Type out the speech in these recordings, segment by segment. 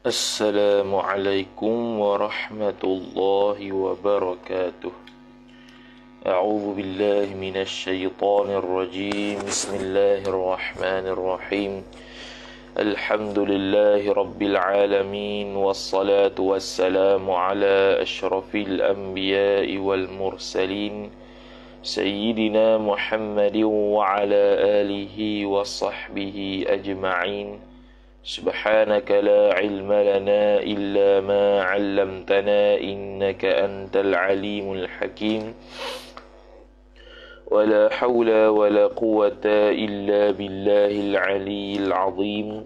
Assalamualaikum warahmatullahi wabarakatuh. A'udzu billahi minasy syaithanir rajim. Bismillahirrahmanirrahim. Alhamdulillahi rabbil alamin, wassalatu wassalamu ala asyrafil anbiya'i wal mursalin sayyidina Muhammadin wa ala alihi wa sahbihi ajma'in. Subhanaka la ilma lana illa ma 'allamtana innaka antal alimul hakim. Wala hawla wala quwwata illa billahil aliyyil azim.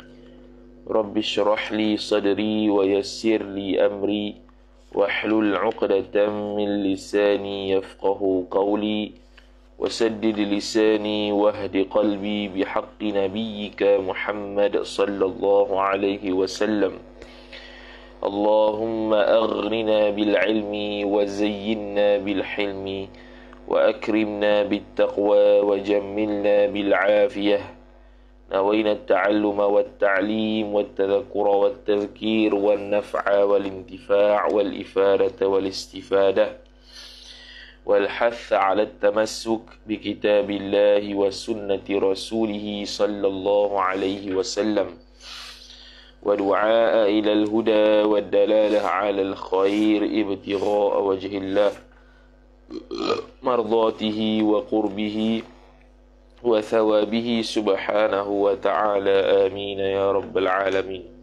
Rabbi shrah li sadri wa yassir li amri wahlul 'uqdatam min lisani yafqahu qawli. وسدد لساني واهد قلبي بحق نبيك محمد صلى الله عليه وسلم. اللهم أغننا بالعلم وزينا بالحلم وأكرمنا بالتقوى وجملنا بالعافية. نوينا التعلم والتعليم والتذكر والتذكير والنفع والانتفاع والإفادة والاستفادة والحث على التمسك بكتاب الله وسنة رسوله صلى الله عليه وسلم ودعاء إلى الهدى والدلالة على الخير ابتغاء وجه الله مرضاته وقربه وثوابه سبحانه وتعالى. آمين يا رب العالمين.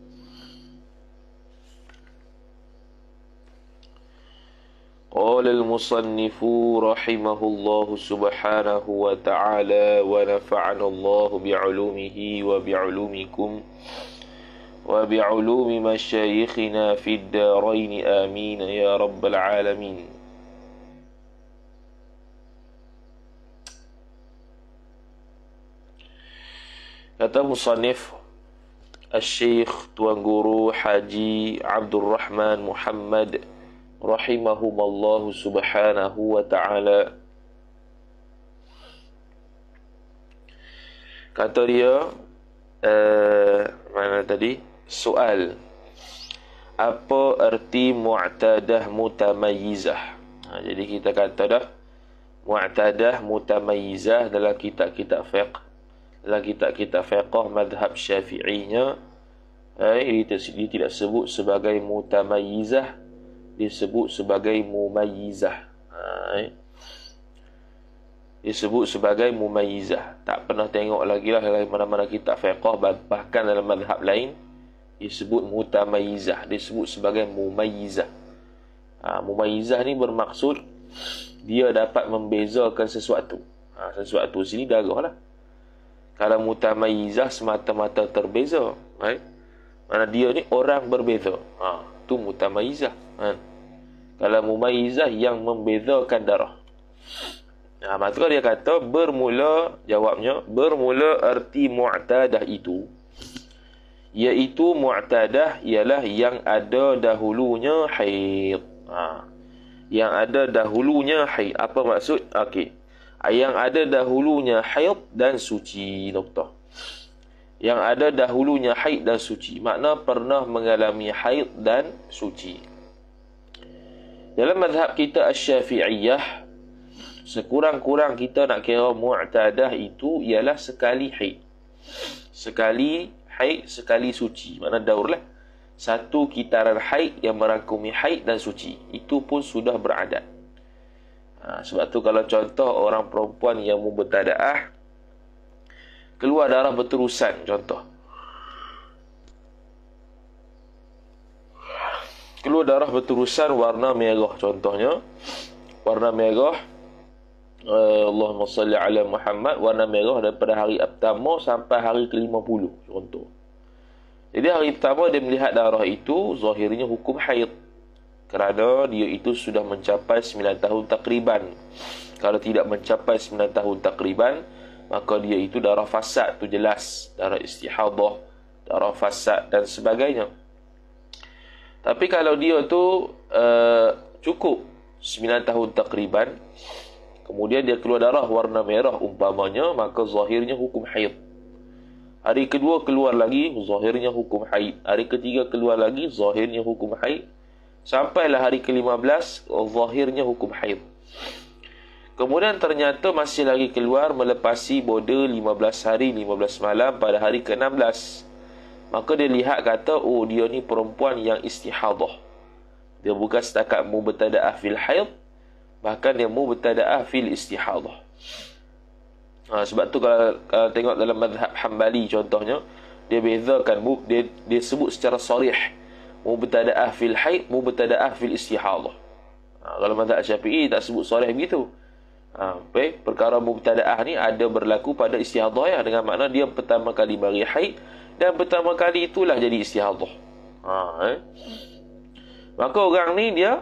قال المصنف رحمه الله سبحانه وتعالى ونفعنا الله بعلومه وبعلومكم وبعلوم مشايخنا في الدارين آمين يا رب العالمين. Kata musannif Al-Syekh Tuan Guru Haji Abdul Rahman Muhammad rahimahumallahu subhanahu wa ta'ala, kata dia mana tadi? Soal, apa erti mu'tadah mutamayyizah? Jadi kita kata dah mu'tadah mutamayyizah dalam kitab-kitab fiqh, dalam kitab-kitab fiqh mazhab Syafi'inya, dia tidak sebut sebagai mutamayyizah, disebut sebagai mumayyizah. Disebut sebagai mumayyizah. Tak pernah tengok lagi lah dalam mana-mana kitab fiqh, bahkan dalam mazhab lain disebut mutamayyizah, disebut sebagai mumayyizah. Mumayyizah ni bermaksud dia dapat membezakan sesuatu. Sesuatu sini darah lah. Kalau mutamayyizah semata-mata terbeza, mana dia ni orang berbeza, tu mutamayyizah. Kalau mumayyizah yang membezakan darah. Maka dia kata jawabnya bermula erti mu'tadah itu, iaitu mu'tadah ialah yang ada dahulunya haid. Yang ada dahulunya haid. Apa maksud? Yang ada dahulunya haid dan suci. Noktah. Yang ada dahulunya haid dan suci, makna pernah mengalami haid dan suci. Dalam mazhab kita Asy-Syafi'iyah, sekurang-kurang kita nak kira mu'tadah itu ialah sekali haid. Sekali haid, sekali suci. Makna daur lah. Satu kitaran haid yang merangkumi haid dan suci. Itu pun sudah beradat. Sebab tu kalau contoh orang perempuan yang mubtada'ah, keluar darah berterusan, contoh. Keluar darah berterusan warna merah, contohnya. Warna merah, Allahumma salli ala Muhammad, warna merah daripada hari pertama sampai hari ke-50, contoh. Jadi hari pertama dia melihat darah itu, zahirnya hukum haid, kerana dia itu sudah mencapai 9 tahun takriban. Kalau tidak mencapai 9 tahun takriban, maka dia itu darah fasad, tu jelas, darah istihadah, darah fasad dan sebagainya. Tapi kalau dia tu cukup 9 tahun takriban, kemudian dia keluar darah warna merah umpamanya, maka zahirnya hukum haid. Hari kedua keluar lagi, zahirnya hukum haid. Hari ketiga keluar lagi, zahirnya hukum haid. Sampailah hari ke-15, zahirnya hukum haid. Kemudian ternyata masih lagi keluar melepasi border 15 hari, 15 malam pada hari ke-16. Maka dia lihat kata, oh dia ni perempuan yang istihadah. Dia bukan setakat mubtada'ah fil haid, bahkan dia mubtada'ah fil istihadah. Sebab tu kalau tengok dalam mazhab Hambali contohnya, dia bezakan, dia sebut secara sarih mubtada'ah fil haid, mubtada'ah fil istihadah. Kalau mazhab Syafi'i tak sebut sarih begitu. Perkara mubtada'ah ni ada berlaku pada istihadah, ya, dengan makna dia pertama kali mari haid dan pertama kali itulah jadi istihadah. Maka orang ni dia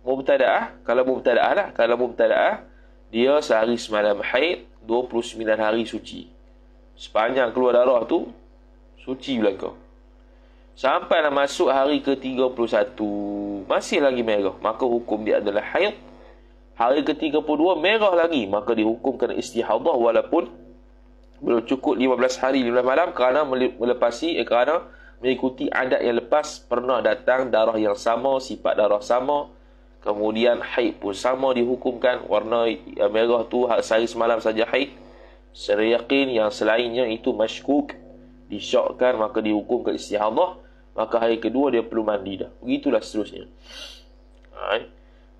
mubtada'ah, kalau mubtada'ah dia sehari semalam haid, 29 hari suci. Sepanjang keluar darah tu suci belaka. Sampailah masuk hari ke-31 masih lagi merah, maka hukum dia adalah haid. Hari ke-32 merah lagi, maka dihukum kena istihadah walaupun belum cukup 15 hari 15 malam, kerana kerana mengikuti adat yang lepas, pernah datang darah yang sama, sifat darah sama, kemudian haid pun sama dihukumkan, warna merah tu sehari semalam saja haid. Secara yakin yang selainnya itu masykuk, disyakkan, maka dihukum ke istihadah, maka hari kedua dia perlu mandi dah. Begitulah seterusnya.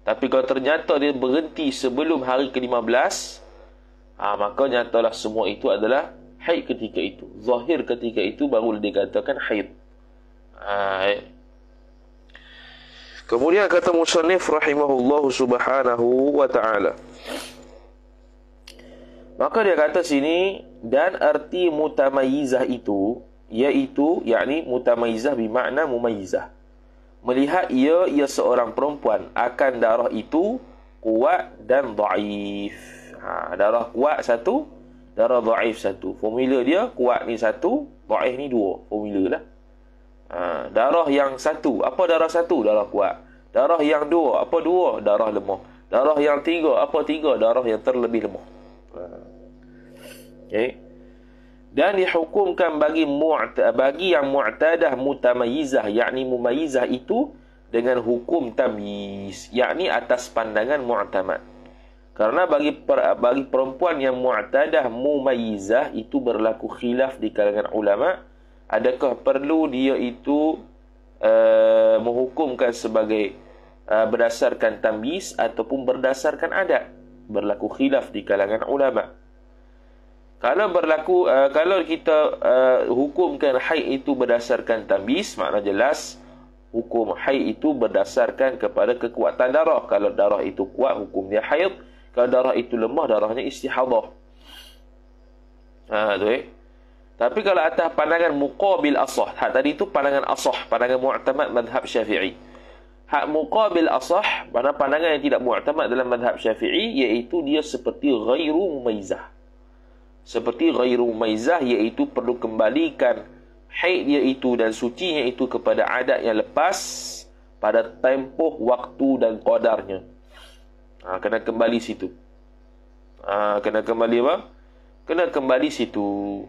Tapi kalau ternyata dia berhenti sebelum hari ke-15, maka nyatalah semua itu adalah haid ketika itu. Zahir ketika itu baru dikatakan haid. Kemudian kata musannif rahimahullah subhanahu wa ta'ala, maka dia kata sini, dan arti mutamayizah itu, iaitu yakni mutamayizah bermakna mumayizah, melihat ia seorang perempuan, akan darah itu kuat dan dhaif. Darah kuat satu, darah dhaif satu. Formula dia kuat ni satu, dhaif ni dua. Formula lah. Darah yang satu, apa darah satu? Darah kuat. Darah yang dua, apa dua? Darah lemah. Darah yang tiga, apa tiga? Darah yang terlebih lemah. Okay. Dan dihukumkan bagi yang mu'tadah mutamayizah, yakni mumayizah itu dengan hukum tamyiz, yakni atas pandangan mu'tamad. Karena bagi perempuan yang mu'tadah mumayizah itu berlaku khilaf di kalangan ulama, adakah perlu dia itu menghukumkan sebagai berdasarkan tamyiz ataupun berdasarkan adat. Berlaku khilaf di kalangan ulama. Kalau kita hukumkan haid itu berdasarkan tamyiz, makna jelas hukum haid itu berdasarkan kepada kekuatan darah. Kalau darah itu kuat, hukum dia haid. Kalau darah itu lemah, darahnya istihadah. Tapi kalau atas pandangan muqabil asah, hak tadi itu pandangan asah, pandangan mu'tamad madhab Syafi'i. Hak muqabil asah, pandangan yang tidak mu'tamad dalam madhab Syafi'i, iaitu dia seperti ghairu mumayizah. Seperti ghairu mumayizah, iaitu perlu kembalikan haid dia itu dan sucinya itu kepada adat yang lepas pada tempoh waktu dan qadarnya. Kena kembali situ. Kena kembali apa? Kena kembali situ.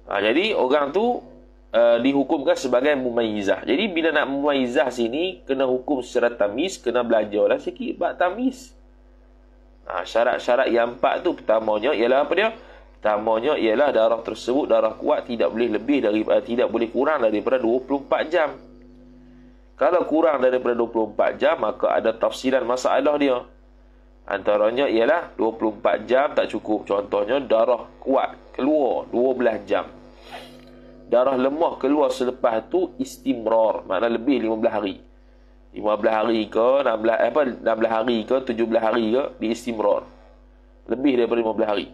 Jadi orang tu dihukumkan sebagai mumayizah. Jadi bila nak mumayizah sini, kena hukum secara tamyiz, kena belajarlah sikit bab tamyiz. Syarat-syarat yang empat tu, pertamanya ialah apa dia? Pertamanya ialah darah tersebut, darah kuat, tidak boleh tidak boleh kurang daripada 24 jam. Kalau kurang daripada 24 jam, maka ada tafsiran masalah dia. Antaranya ialah 24 jam tak cukup. Contohnya darah kuat keluar 12 jam. Darah lemah keluar selepas tu istimrar, makna lebih 15 hari. 15 hari ke 16 hari ke 17 hari ke di istimrar. Lebih daripada 15 hari.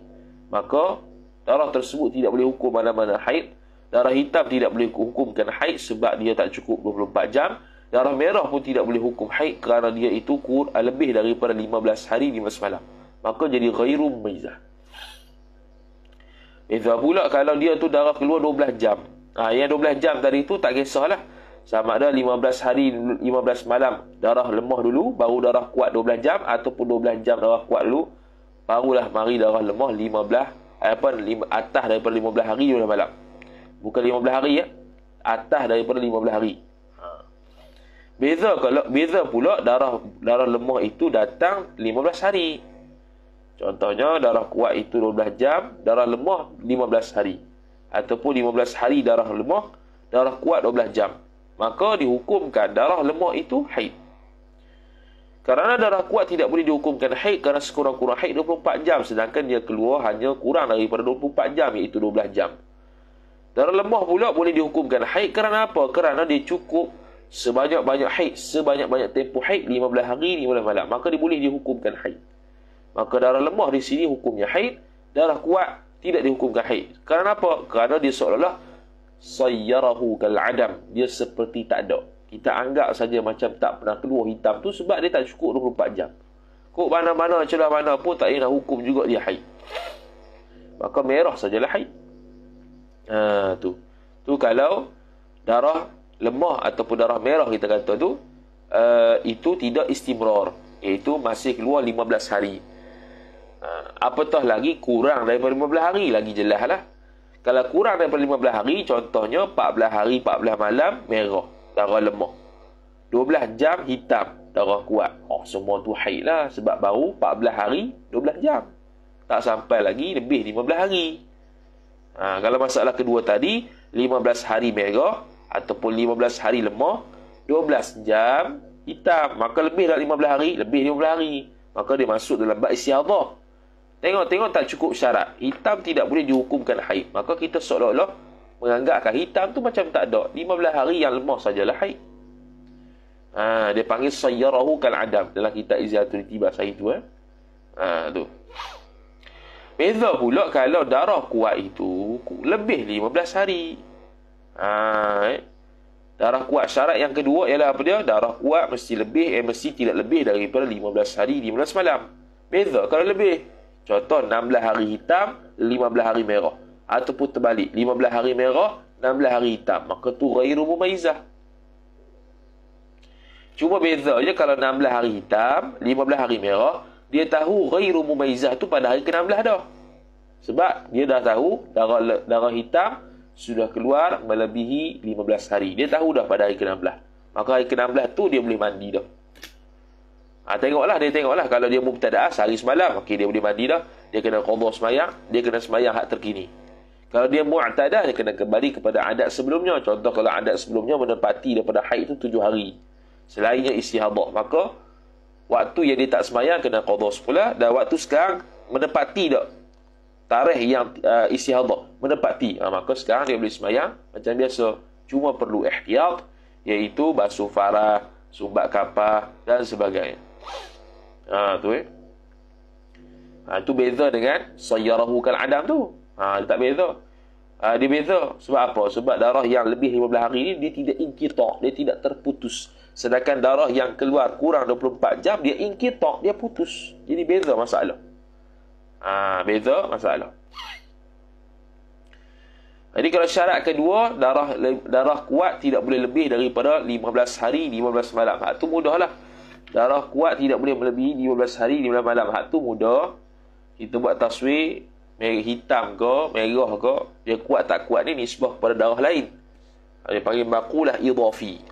Maka darah tersebut tidak boleh hukum mana-mana haid. Darah hitam tidak boleh hukumkan haid sebab dia tak cukup 24 jam. Darah merah pun tidak boleh hukum haid kerana dia itu lebih daripada 15 hari 15 malam. Maka jadi ghairu mumayizah. Beza pula kalau dia tu darah keluar 12 jam. Yang 12 jam tadi tu tak kisahlah. Sama ada 15 hari 15 malam darah lemah dulu, baru darah kuat 12 jam, ataupun 12 jam darah kuat dulu, barulah mari darah lemah 15 atas daripada 15 hari 12 malam. Bukan 15 hari ya. Atas daripada 15 hari. Beza pula darah lemah itu datang 15 hari. Contohnya darah kuat itu 12 jam, darah lemah 15 hari. Ataupun 15 hari darah lemah, darah kuat 12 jam. Maka dihukumkan darah lemah itu haid. Kerana darah kuat tidak boleh dihukumkan haid kerana sekurang-kurang haid 24 jam. Sedangkan dia keluar hanya kurang daripada 24 jam, iaitu 12 jam. Darah lemah pula boleh dihukumkan haid kerana apa? Kerana dia cukup sebanyak-banyak haid, sebanyak-banyak tempoh haid 15 hari 15 malam. Maka dia boleh dihukumkan haid. Maka darah lemah di sini hukumnya haid, darah kuat tidak dihukumkan haid. Kerana apa? Kerana dia seolah-olah sayyarahu kal adam, dia seperti tak ada. Kita anggap saja macam tak pernah keluar hitam tu sebab dia tak cukup 24 jam. Kok mana-mana celah mana pun tak payah hukum juga dia haid. Maka merah sajalah haid. Tu kalau darah lemah ataupun darah merah kita kata tu, itu tidak istimrar, iaitu masih keluar 15 hari. Apatah lagi kurang daripada 15 hari, lagi jelas lah. Kalau kurang daripada 15 hari, contohnya 14 hari 14 malam merah, darah lemah, 12 jam hitam, darah kuat, semua tu haid lah. Sebab baru 14 hari 12 jam, tak sampai lagi lebih 15 hari. Kalau masalah kedua tadi, 15 hari merah ataupun 15 hari lemah, 12 jam hitam, maka lebih dah 15 hari, lebih 15 hari, maka dia masuk dalam bab istihadah. Tengok tak cukup syarat, hitam tidak boleh dihukumkan haid. Maka kita seolah-olah menganggapkan hitam tu macam tak ada, 15 hari yang lemah sajalah haid. Dia panggil sayyarahu kal adam dalam kitab Izalatul Iltibas itu. Tu. Beza pula kalau darah kuat itu lebih 15 hari. Darah kuat, syarat yang kedua ialah apa dia? Darah kuat mesti tidak lebih daripada 15 hari 15 malam. Beza kalau lebih. Contoh 16 hari hitam, 15 hari merah. Ataupun terbalik, 15 hari merah, 16 hari hitam. Maka tu ghairu mumayyizah. Cuma beza je kalau 16 hari hitam, 15 hari merah, dia tahu ghairu mumayyizah tu pada hari ke-16 dah. Sebab dia dah tahu darah hitam sudah keluar melebihi 15 hari. Dia tahu dah pada hari ke-16. Maka hari ke-16 tu dia boleh mandi dah. Dia tengoklah kalau dia mubtada'ah sehari semalam, okey, dia boleh mandi dah. Dia kena qadha semayang, dia kena semayang hak terkini. Kalau dia mu'tadah, dia kena kembali kepada adat sebelumnya. Contoh kalau adat sebelumnya menepati daripada haid itu 7 hari. Selainnya istihadah, maka waktu yang dia tak semayang kena qadha semula, dan waktu sekarang menepati dah tarikh yang istihadah, menepati. Maka sekarang dia boleh semayang macam biasa. Cuma perlu ihtiyat, iaitu basuh farah, sumbat kapah dan sebagainya. Tu beza dengan sayyarahu kal adam tu. Dia tak beza. Dia beza sebab apa? Sebab darah yang lebih 15 hari ni dia tidak inqita', dia tidak terputus. Sedangkan darah yang keluar kurang 24 jam dia inqita', dia putus. Jadi beza masalah. Beza masalah. Jadi kalau syarat kedua, darah kuat tidak boleh lebih daripada 15 hari 15 malam. Hak tu mudahlah. Darah kuat tidak boleh melebihi 15 hari 15 malam. Hak tu mudah. Kita buat taswir hitam ke merah ke, dia kuat tak kuat ni nisbah kepada darah lain. Dia panggil maqulah idhafi.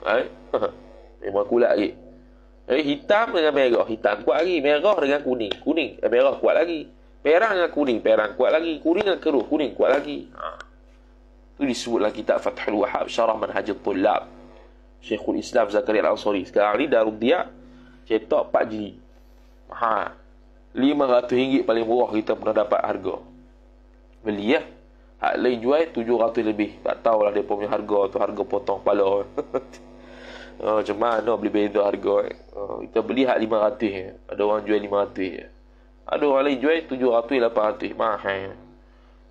Maqulah lagi. Hitam dengan merah, hitam kuat lagi. Merah dengan kuning, merah kuat lagi. Perang dengan kuning, perang kuat lagi. Kuning dengan keruh, kuning kuat lagi. Itu disebutlah kitab Fathul Wahhab Syarah Manhajul Tullab Syekhul Islam Zakaria Al-Ansari. Sekarang ni Darul Diya cetak 4 jilid. RM500 paling murah kita pernah dapat harga. Beli ya. Hak lain jual 700 lebih. Tak tahulah dia punya harga tu, harga potong kepala. Macam mana beli beza harga. Kita beli hak 500. Ada orang jual 500. Ada orang lain jual 700, 800. Mahal.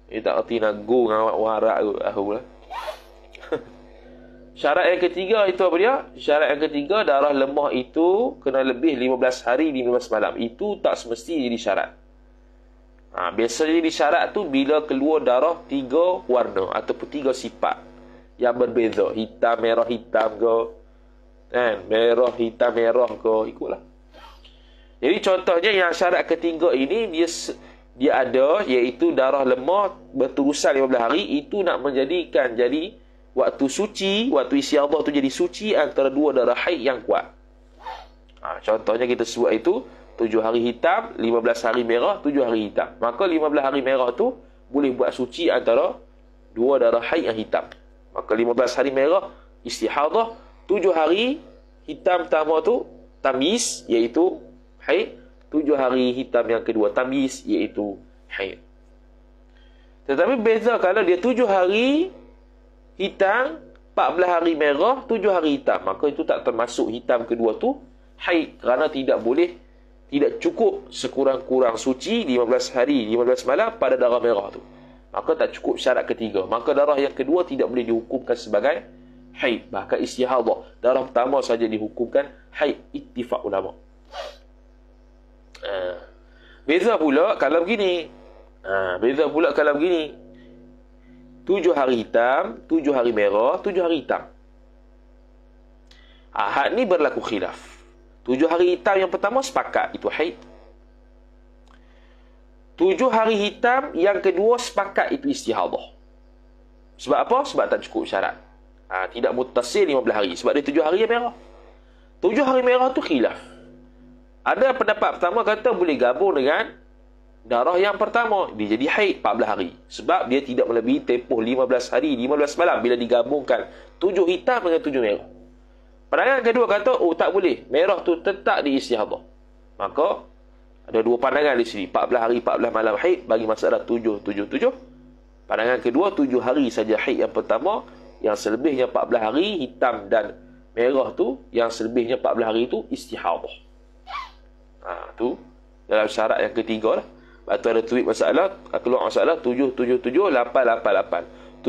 Dia tak erti nak go dengan orang Arab tu. Syarat yang ketiga itu apa dia? Syarat yang ketiga, darah lemah itu kena lebih 15 hari 15 malam. Itu tak semesti jadi syarat. Biasanya jadi syarat tu bila keluar darah 3 warna ataupun 3 sifat. yang berbeza. Hitam, merah, hitam ke. Kan? Merah, hitam, merah ke. Ikutlah. Jadi contohnya yang syarat ketiga ini, dia ada, iaitu darah lemah berterusan 15 hari. Itu nak menjadikan jadi waktu suci, waktu istihadah tu jadi suci antara dua darah haid yang kuat. Contohnya kita sebut itu 7 hari hitam, 15 hari merah, 7 hari hitam. Maka 15 hari merah tu boleh buat suci antara dua darah haid yang hitam. Maka 15 hari merah istihadah, 7 hari hitam pertama tu tamyiz, iaitu haid, 7 hari hitam yang kedua tamyiz, iaitu haid. Tetapi beza kalau dia 7 hari hitam, 14 hari merah, 7 hari hitam, maka itu tak termasuk hitam kedua tu haid, kerana tidak cukup sekurang-kurang suci 15 hari 15 malam pada darah merah tu. Maka tak cukup syarat ketiga. Maka darah yang kedua tidak boleh dihukumkan sebagai haid. Bahkan istihadah, darah pertama saja dihukumkan haid, ittifaq ulama. Beza pula kalau begini. 7 hari hitam, 7 hari merah, 7 hari hitam. Had ni berlaku khilaf. 7 hari hitam yang pertama sepakat itu haid. 7 hari hitam yang kedua sepakat itu istihadah. Sebab apa? Sebab tak cukup syarat. Tidak muttasil 15 hari. Sebab dia 7 hari yang merah. 7 hari merah tu khilaf. Ada pendapat pertama kata boleh gabung dengan darah yang pertama. Dia jadi haid 14 hari. Sebab dia tidak melebihi tempoh 15 hari, 15 malam bila digabungkan 7 hitam dengan 7 merah. Pandangan kedua kata, tak boleh. Merah tu tetap di istihadah. Maka, ada dua pandangan di sini. 14 hari, 14 malam haid bagi masalah 7, 7, 7. Pandangan kedua, 7 hari saja haid yang pertama. Yang selebihnya 14 hari, hitam dan merah tu, yang selebihnya 14 hari tu, istihadah. Tu dalam syarat yang ketiga lah. Lepas tu ada tweet masalah, keluar masalah 7, 7, 7, 8, 8,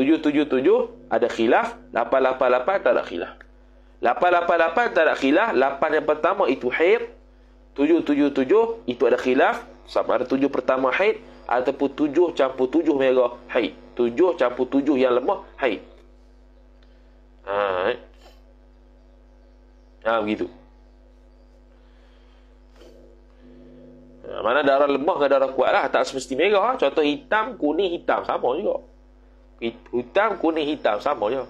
8. 7, 7, 7, ada khilaf. 8, 8, 8, tak ada khilaf. 888 tak ada khilaf. 8 yang pertama itu haid. 777 itu ada khilaf. Sama ada 7 pertama haid ataupun 7 campur 7 merah haid. 7 campur 7 yang lemah haid. Begitu. Mana darah lemah dengan darah kuat lah. Tak semesti merah. Contoh hitam, kuning, hitam. Sama juga. Hitam, kuning, hitam. Sama je.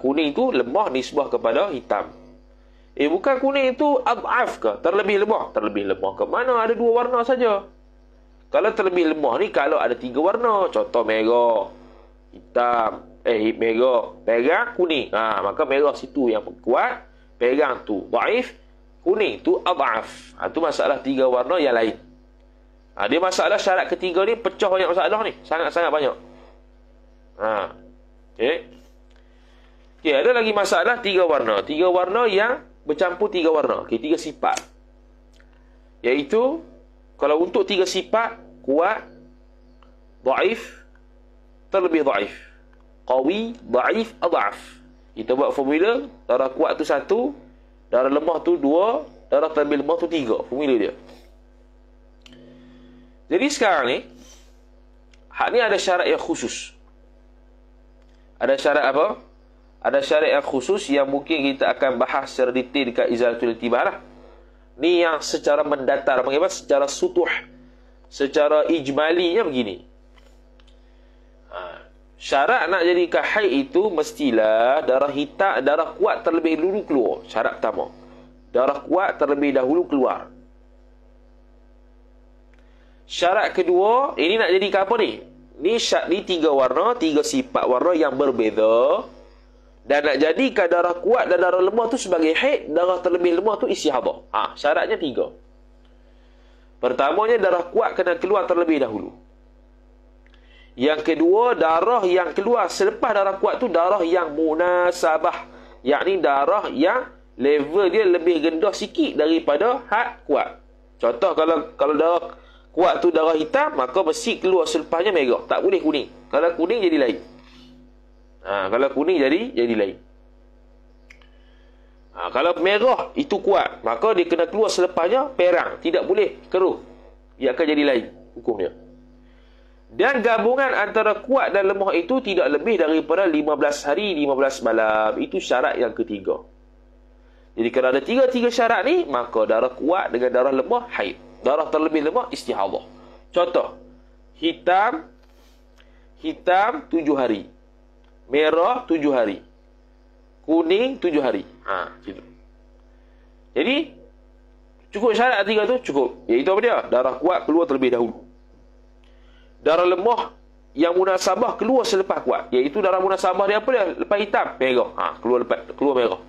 Kuning tu lemah nisbah kepada hitam. Bukan kuning itu ad'af ke? Terlebih lemah. Terlebih lemah ke mana? Ada 2 warna saja. Kalau terlebih lemah ni, kalau ada 3 warna. Contoh merah, hitam, merah, perang, kuning. Maka merah situ yang kuat, perang tu dhaif, kuning tu ad'af. Tu masalah 3 warna yang lain. Dia masalah syarat ketiga ni pecah banyak masalah ni. Sangat-sangat banyak. Ada lagi masalah 3 warna. 3 warna yang bercampur 3 warna. 3 sifat. Iaitu, kalau untuk 3 sifat, kuat, dhaif, terlebih dhaif. Qawi, dhaif, adhaf. Kita buat formula, darah kuat tu 1, darah lemah tu 2, darah terlebih lemah tu 3. Formula dia. Jadi sekarang ni, hak ni ada syarat yang khusus. Ada syarat apa? Ada syarat yang khusus yang mungkin kita akan bahas secara detail dekat Izalatul Iltibas lah. Ni yang secara mendatar, panggil apa? Secara sutuh, secara ijmalinya begini. Syarat nak jadikan haid itu mestilah darah hitam, darah kuat terlebih dulu keluar. Syarat pertama. Darah kuat terlebih dahulu keluar. Syarat kedua, ini nak jadikan apa ni? Ni 3 warna, 3 sifat warna yang berbeza. Dan nak jadikan darah kuat dan darah lemah tu sebagai haid, darah terlebih lemah tu istihadah. Syaratnya 3. Pertamanya, darah kuat kena keluar terlebih dahulu. Yang kedua, darah yang keluar selepas darah kuat tu darah yang munasabah, yakni darah yang level dia lebih rendah sikit daripada had kuat. Contoh, kalau darah kuat tu darah hitam, maka mesti keluar selepasnya merah. Tak boleh kuning. Kalau kuning jadi lain. Kalau kuning jadi lain. Kalau merah itu kuat, maka dia kena keluar selepasnya perang. Tidak boleh keruh. Ia akan jadi lain hukum dia. Dan gabungan antara kuat dan lemah itu tidak lebih daripada 15 hari, 15 malam. Itu syarat yang ketiga. Jadi kalau ada tiga syarat ni, maka darah kuat dengan darah lemah, haid. Darah terlebih lemah, istihadah. Contoh, hitam 7 hari. Merah 7 hari. Kuning 7 hari. Gitu. Jadi, cukup syarat 3 tu, cukup. Iaitu apa dia? Darah kuat keluar terlebih dahulu. Darah lemah yang munasabah keluar selepas kuat. Iaitu darah munasabah dia apa dia? Lepas hitam, merah. Keluar merah.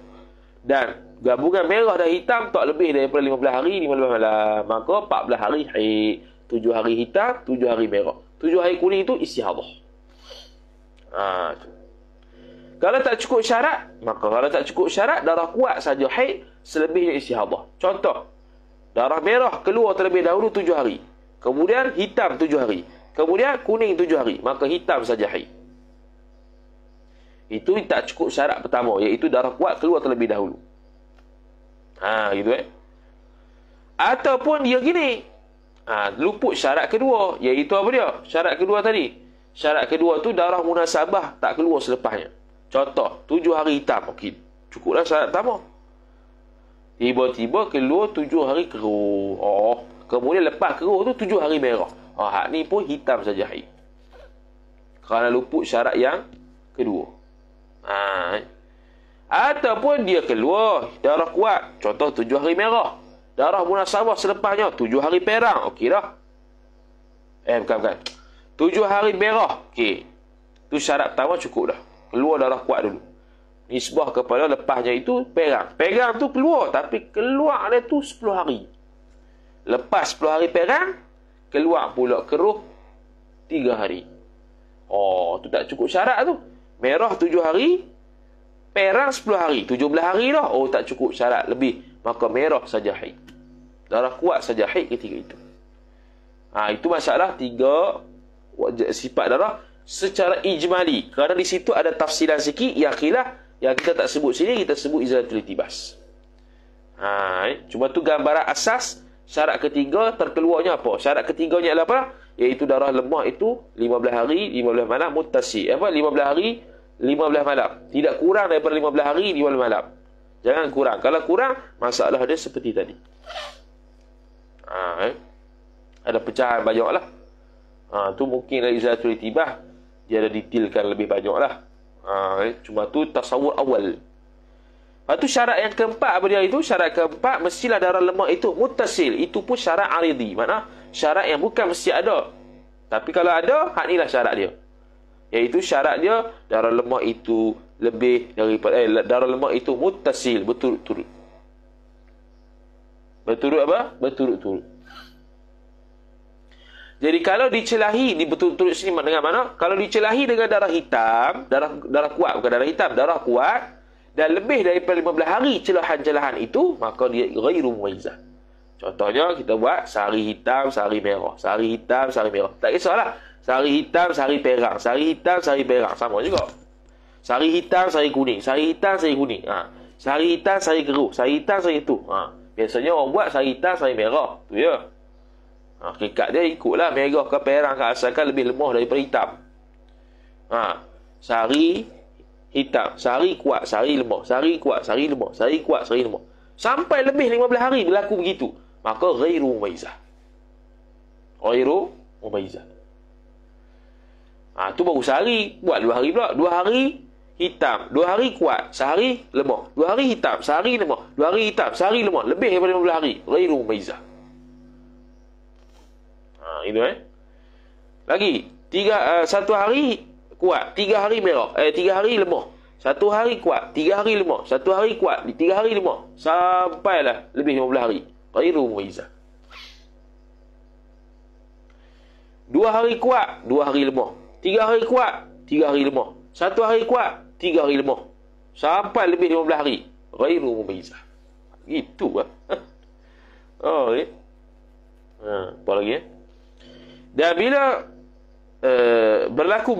Dan gabungan merah dan hitam tak lebih daripada 15 hari, 15 malam. Maka 14 hari haid. 7 hari hitam, 7 hari merah. 7 hari kuning itu istihadah. Kalau tak cukup syarat, maka kalau tak cukup syarat, darah kuat saja haid, selebihnya istihadah. Contoh, darah merah keluar terlebih dahulu 7 hari. Kemudian hitam 7 hari. Kemudian kuning 7 hari. Maka hitam saja haid. Itu tak cukup syarat pertama, iaitu darah kuat keluar terlebih dahulu. Gitu Ataupun dia gini. Luput syarat kedua, iaitu apa dia? Syarat kedua tadi. Syarat kedua tu darah munasabah tak keluar selepasnya. Contoh, 7 hari hitam. Okey, cukuplah syarat pertama. Tiba-tiba keluar 7 hari keruh. Kemudian lepas keruh tu 7 hari merah. Hak ni pun hitam saja haid. Kerana luput syarat yang kedua. Ataupun dia keluar darah kuat. Contoh 7 hari merah. Darah munasabah selepasnya 7 hari perang. Okey dah. Bukan. 7 hari merah. Okey. Tu syarat pertama cukup dah. Keluar darah kuat dulu. Nisbah kepada lepasnya itu perang. Perang tu keluar. Tapi keluar dia tu 10 hari. Lepas 10 hari perang, keluar pula keruh 3 hari. Tu tak cukup syarat tu. Merah 7 hari, perang 10 hari. 17 hari dah. Tak cukup syarat lebih. Maka merah saja haid. Darah kuat saja haid ketika itu. Itu masalah 3 sifat darah secara ijmali. Kerana di situ ada tafsiran sikit yang khilaf, yang kita tak sebut sini, kita sebut izalatul iltibas. Cuma tu gambaran asas. Syarat ketiga terkeluarnya apa? Syarat ketiganya adalah apa? Iaitu darah lemah itu 15 hari, 15 malam muttasi. 15 hari, 15 malam. Tidak kurang daripada 15 hari, 15 malam. Jangan kurang. Kalau kurang, masalah dia seperti tadi. Ada pecahan banyak lah. Tu mungkin dari izalatul iltibas dia ada detailkan lebih banyak lah. Cuma tu tasawur awal. Lepas tu syarat yang keempat apa dia itu? Syarat keempat mestilah darah lemah itu muttasil. Itu pun syarat aridi. Makna syarat yang bukan mesti ada. Tapi kalau ada, hak inilah syarat dia. Iaitu syarat dia darah lemah itu lebih daripada darah lemah itu muttasil, berturut-turut. Berturut apa? Berturut-turut. Jadi kalau dicelahi di berturut-turut sini dengan mana? Kalau dicelahi dengan darah hitam, darah kuat, bukan darah hitam, darah kuat, dan lebih daripada 15 hari celahan-celahan itu, maka dia ghairu mumayyizah. Contohnya kita buat sehari hitam, sehari merah, sehari hitam, sehari merah. Tak kisahlah. Sehari hitam, sehari perang, sehari hitam, sehari perang, sama juga. Sehari hitam, sehari kuning, sehari hitam, sehari kuning. Sehari hitam, sehari keruh, sehari hitam, sehari itu. Biasanya orang buat sehari hitam, sehari merah. Tu ya. Hakikat dia ikutlah merah ke perang ke, asalkan lebih lemah daripada hitam. Sehari hitam, sehari kuat, sehari lemah, sehari kuat, sehari lemah, sehari kuat, sehari lemah. Sampai lebih 15 hari berlaku begitu. Maka ghairu mumayyizah. Ghairu mumayyizah. Tu baru sehari. Buat 2 hari pula. 2 hari hitam, 2 hari kuat, sehari lemah. 2 hari hitam, sehari lemah. 2 hari hitam, sehari lemah. Lebih daripada 15 hari. Ghairu mumayyizah. Itu lagi 1 hari kuat, 3 hari merah, 3 hari lemah, 1 hari kuat, 3 hari lemah, 1 hari kuat, 3 hari lemah, sampailah lebih 15 hari. Ghairu mumayyizah. 2 hari kuat, 2 hari lemah, 3 hari kuat, 3 hari lemah, 1 hari kuat, 3 hari lemah, sampai lebih 15 hari. Ghairu mumayyizah. Gitu lah. Apa lagi Dan bila berlaku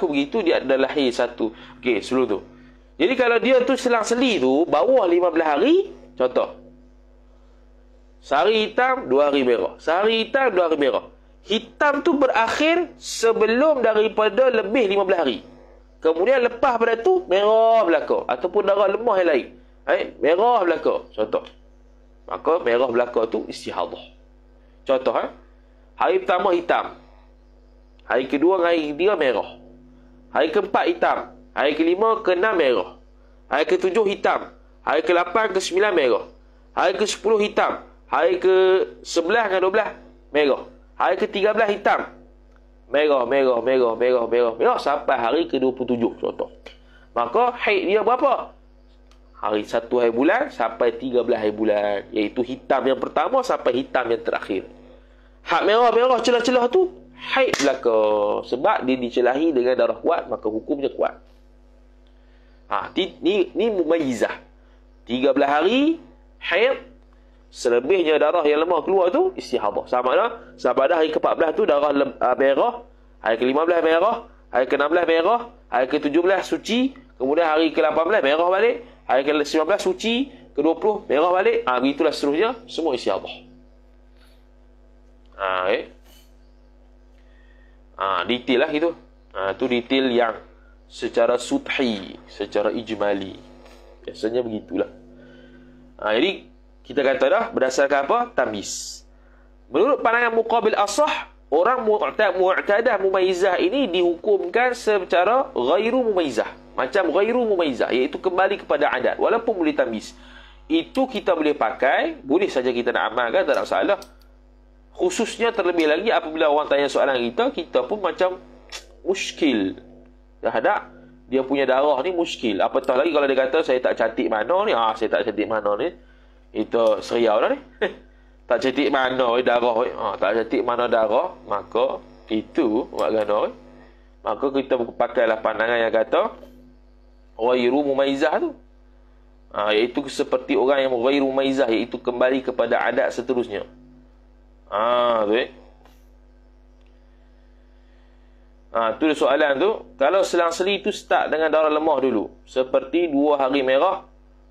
begitu, dia adalah lahir satu. Okey, sebelum tu. Jadi kalau dia tu selang-seli tu bawah 15 hari, contoh Sehari hitam, 2 hari merah. Sehari hitam, 2 hari merah. Hitam tu berakhir sebelum daripada lebih 15 hari. Kemudian lepas pada tu, merah belaka. Ataupun darah lemah yang lain. Merah belaka. Contoh. Maka merah belaka tu istihadah. Contoh. Hari pertama hitam. Hari kedua dengan hari ketiga merah. Hari keempat hitam. Hari kelima, keenam merah. Hari ketujuh hitam. Hari ke-8, ke-9 merah. Hari ke-10 hitam. Hari ke-11 dengan 12 merah. Hari ke-13 hitam. Merah, merah, merah, merah, merah, merah sampai hari ke-27 contoh. Maka haid dia berapa? Hari 1 hari bulan sampai 13 hari bulan. Iaitu hitam yang pertama sampai hitam yang terakhir. Hak merah-merah celah-celah tu haid belaka. Sebab dia dicelahi dengan darah kuat, maka hukumnya kuat. Ni mumayyizah. 13 hari haid. Selebihnya darah yang lemah keluar tu istihadah. Sama ada hari ke-14 tu darah merah, hari ke-15 merah, hari ke-16 merah, hari ke-17 suci, kemudian hari ke-18 merah balik, hari ke-19 suci, ke-20 merah balik. Begitulah seterusnya, semua istihadah. Detail lah gitu. Tu detail yang secara suthi, secara ijmali. Biasanya begitulah. Jadi kita kata dah berdasarkan apa? Tamyiz. Menurut pandangan muqabil asah, orang mu'tadah mumayyizah ini dihukumkan secara ghairu mumayyizah. Macam ghairu mumayyizah, iaitu kembali kepada adat. Walaupun boleh tamyiz. Itu kita boleh pakai, boleh saja kita nak amalkan, tak ada masalah. Khususnya terlebih lagi apabila orang tanya soalan kita pun macam muskil. Dah ada, dia punya darah ni muskil. Apatah lagi kalau dia kata saya tak cantik mana ni, saya tak cantik mana ni. Itu seriau dah ni. Tak cantik mana darah. Tak cantik mana darah. Maka itu buat gana. Maka kita pakailah pandangan yang kata ghairu mumayyizah tu. Iaitu seperti orang yang ghairu mumayyizah, iaitu kembali kepada adat seterusnya. Tu soalan tu. Kalau selang-seli tu start dengan darah lemah dulu. Seperti 2 hari merah,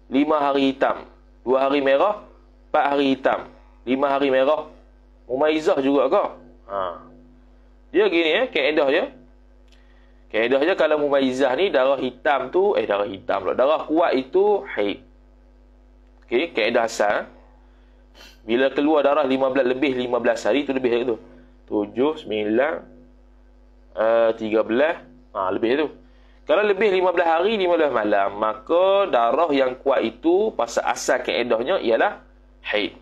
5 hari hitam. 2 hari merah, 4 hari hitam. 5 hari merah. Mumayyizah juga ke? Dia gini kaedah dia. Kaedah dia kalau mumayyizah ni darah hitam tu, darah hitam pula. Darah kuat itu haid. Okey, kaedah asal. Bila keluar darah 15 lebih 15 hari tu lebih tu. 7, 9, 13, lebih tu. Kalau lebih 15 hari, 15 malam, maka darah yang kuat itu, pasal asal kaedahnya ialah haid.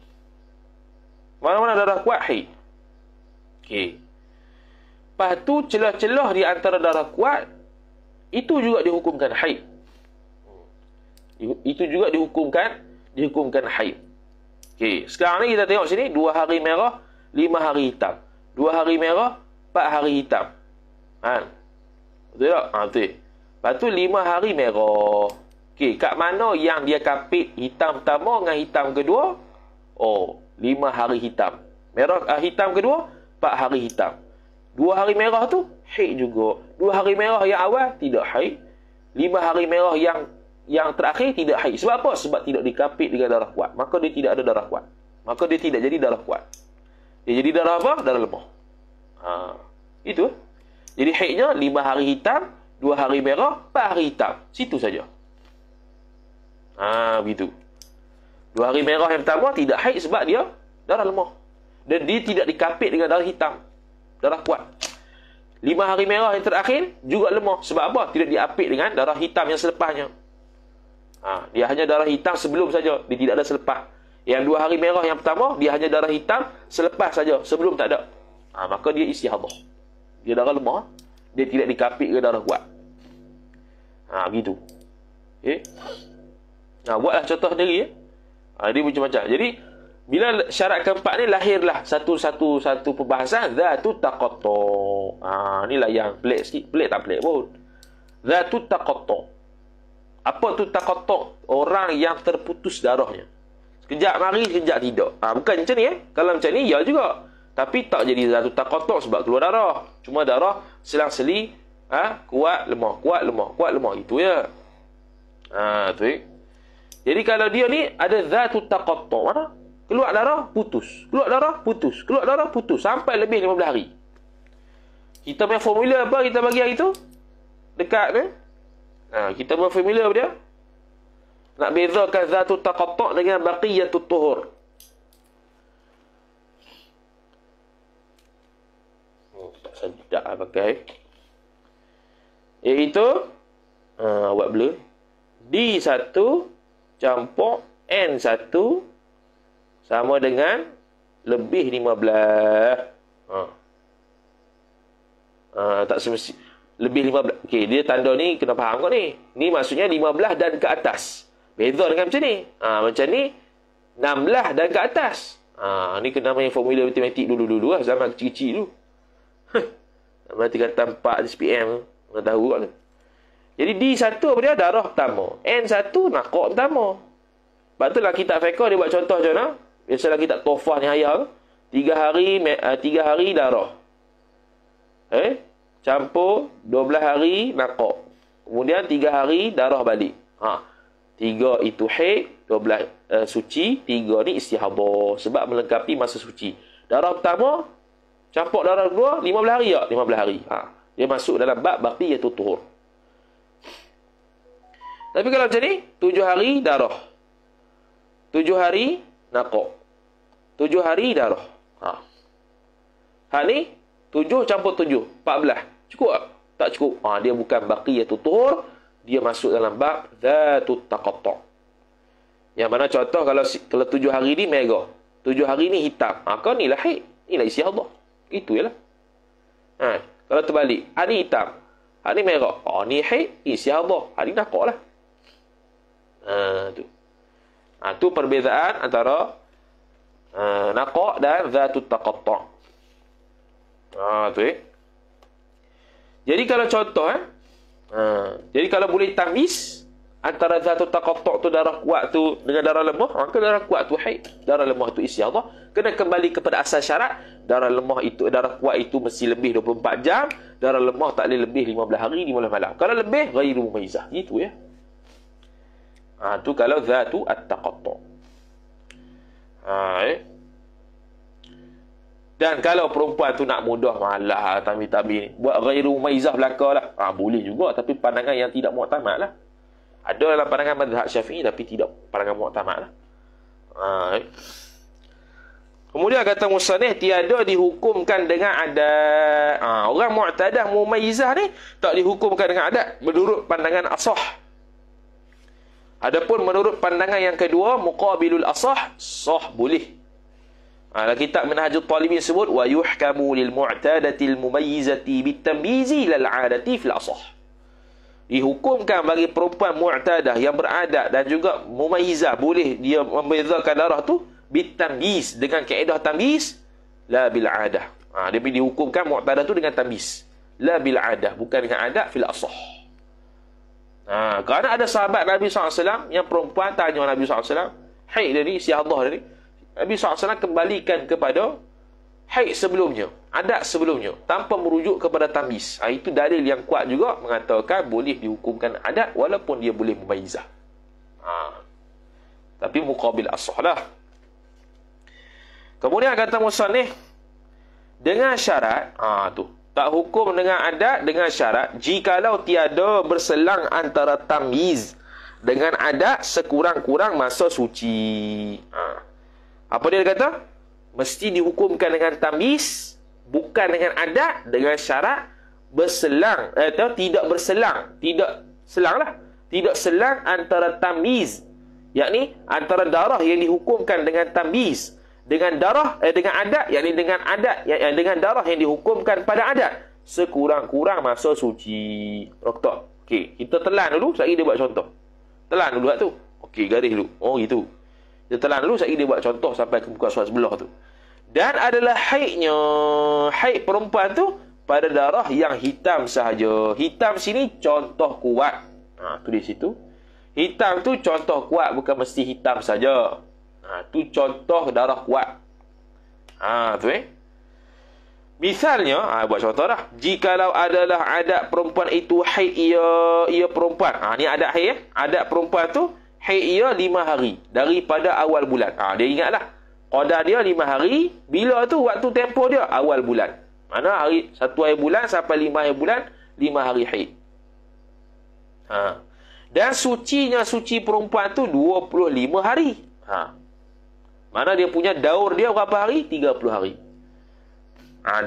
Mana-mana darah kuat, haid. Okey. Lepas tu, celah-celah di antara darah kuat, itu juga dihukumkan haid. Itu juga dihukumkan haid. Okey. Sekarang ni kita tengok sini, 2 hari merah, 5 hari hitam. 2 hari merah, 4 hari hitam. Betul tak? Betul. Lepas tu 5 hari merah. Okey, kat mana yang dia kapit hitam pertama dengan hitam kedua? 5 hari hitam. Hitam kedua, 4 hari hitam. 2 hari merah tu haid juga. 2 hari merah yang awal tidak haid. 5 hari merah yang terakhir tidak haid. Sebab apa? Sebab tidak dikapit dengan darah kuat. Maka dia tidak ada darah kuat. Maka dia tidak jadi darah kuat. Dia jadi darah apa? Darah lemah. Itu. Jadi haidnya 5 hari hitam, 2 hari merah, 4 hari hitam. Situ saja. Begitu. 2 hari merah yang pertama tidak haid sebab dia darah lemah. Dan dia tidak dikapit dengan darah hitam. Darah kuat. 5 hari merah yang terakhir juga lemah. Sebab apa? Tidak diapit dengan darah hitam yang selepasnya. Dia hanya darah hitam sebelum saja. Dia tidak ada selepas. Yang 2 hari merah yang pertama, dia hanya darah hitam selepas saja. Sebelum tak ada. Maka dia istihadah. Dia darah lemah. Dia tidak dikapit ke darah kuat. Begitu. Okay. Buatlah contoh sendiri. Dia macam-macam. Jadi, bila syarat keempat ni lahirlah satu perbahasan. Zatu taqatta. Inilah yang pelik sikit. Pelik tak pelik pun. Zatu taqatta. Apa tu taqatta? Orang yang terputus darahnya. Sekejap mari, sekejap tidak. Bukan macam ni. Kalau macam ni, ya juga. Tapi tak jadi zatu taqatta sebab keluar darah. Cuma darah selang-seli kuat, lemah, kuat, lemah, kuat, lemah. Itu ya. Tu. Jadi kalau dia ni ada zatu taqatta. Mana? Keluar darah, putus. Keluar darah, putus. Keluar darah, putus. Sampai lebih 15 hari. Kita punya formula apa kita bagi hari tu? Dekat ni. Kita punya formula apa dia? Nak bezakan zatut taqatta' dengan baqiyatut tuhur. Tak sedap pakai. Iaitu buat blur. D1 campur N1 sama dengan lebih 15. Tak semesti lebih 15. Okey, dia tanda ni kena faham kau ni. Ni maksudnya 15 dan ke atas. Beza dengan macam ni. Macam ni 16 dan ke atas. Ni kena main formula matematik dulu-dulu lah. Zaman kecil-kecil dulu. Zaman 3 4 SPM. Kena tahu kat tu. Jadi D1 apa dia? Darah pertama. N1 nakak pertama. Sebab tu lah kitab fiqh dia buat contoh macam mana. Biasalah kitab Tofah ni hayal. 3 hari darah. Campur 12 hari nakak. Kemudian 3 hari darah balik. 3 itu haid, 12 suci, 3 ni istihadah. Sebab melengkapi masa suci. Darah pertama, campur darah kedua, 15 hari tak? 15 hari. Dia masuk dalam bab baqiyatut tuhur. Tapi kalau macam ni, 7 hari darah. 7 hari nakak. 7 hari darah. Ni 7 campur 7, 14. Cukup tak? Tak cukup. Dia bukan baqiyatut tuhur. Dia masuk dalam bab zatut taqatta'. Yang mana contoh kalau 7 hari ni merah. 7 hari ni hitam. Kau ni lah haid. Ni lah istihadah. Itu je lah. Kalau terbalik. Hari hitam. Hari merah. Ni haid. Istihadah. Hari nakak lah. Tu. Tu perbezaan antara nakak dan zatut taqatta'. Tu Jadi kalau contoh jadi kalau boleh tamis antara zatut taqatta' tu darah kuat tu dengan darah lemah, maka darah kuat tu haid, darah lemah tu istihadah. Kena kembali kepada asal syarat. Darah lemah itu, darah kuat itu mesti lebih 24 jam, darah lemah tak boleh lebih 15 hari 15 malam. Kalau lebih ghairu mumayyizah. Gitu ya. Tu kalau zatu at-taqatta'. Dan kalau perempuan tu nak mudah, malah tabi-tabi ni buat ghairu mumayyizah belakalah. Boleh juga, tapi pandangan yang tidak mu'tamad lah. Ada dalam pandangan mazhab Syafi'i tapi tidak pandangan mu'tamad lah. Kemudian kata musannif, tiada dihukumkan dengan adat. Orang mu'tadah mumayyizah ni tak dihukumkan dengan adat menurut pandangan asah. Adapun menurut pandangan yang kedua, muqabilul asah, sah boleh. Dalam kitab Minhajul Talibin sebut wa yuhkamu lil mu'tadatil mumayyizati bitamyizi lal 'adati fil asah. Dihukumkan bagi perempuan mu'tadah yang beradat dan juga mumayyizah, boleh dia membezakan darah tu bitamyiz, dengan kaedah tamyiz, la bil 'adah. Dia dihukumkan mu'tadah tu dengan tamyiz, la bil 'adah, bukan dengan adat fil asah. Kerana ada sahabat Nabi SAW yang perempuan tanya Nabi SAW, haid dia ni, istihadah dia ni. Nabi SAW kembalikan kepada haid sebelumnya, adat sebelumnya, tanpa merujuk kepada tamyiz. Itu dalil yang kuat juga mengatakan boleh dihukumkan adat walaupun dia boleh mumayyizah. Tapi muqabil asah lah. Kemudian kata musannif, dengan syarat, tak hukum dengan adat dengan syarat jikalau tiada berselang antara tamyiz dengan adat sekurang-kurang masa suci. Apa dia kata? Mesti dihukumkan dengan tamyiz, bukan dengan adat, dengan syarat berselang atau tidak berselang, tidak selang lah, tidak selang antara tamyiz, yakni antara darah yang dihukumkan dengan tamyiz dengan darah dengan adat, yakni dengan adat dengan darah yang dihukumkan pada adat sekurang-kurang masa suci. Doktor, okey, kita telan dulu, sekali dia buat contoh. Telan dulu kat tu. Okey, garis dulu. Gitu. Kita telan dulu, sekali dia buat contoh sampai ke muka surat sebelah tu. Dan adalah haidnya, haid perempuan tu pada darah yang hitam sahaja. Hitam sini contoh kuat. Tu di situ. Hitam tu contoh kuat, bukan mesti hitam saja. Tu contoh darah kuat. Tu misalnya, buat contoh dah. Jikalau adalah adat perempuan itu haid ia perempuan. Ni adat haid. Adat perempuan tu haid ia 5 hari daripada awal bulan. Dia ingatlah Qadar dia 5 hari. Bila tu waktu tempoh dia? Awal bulan. Mana hari 1 hari bulan sampai 5 hari bulan, 5 hari haid. Dan suci perempuan tu 25 hari. Mana dia punya daur dia berapa hari? 30 hari.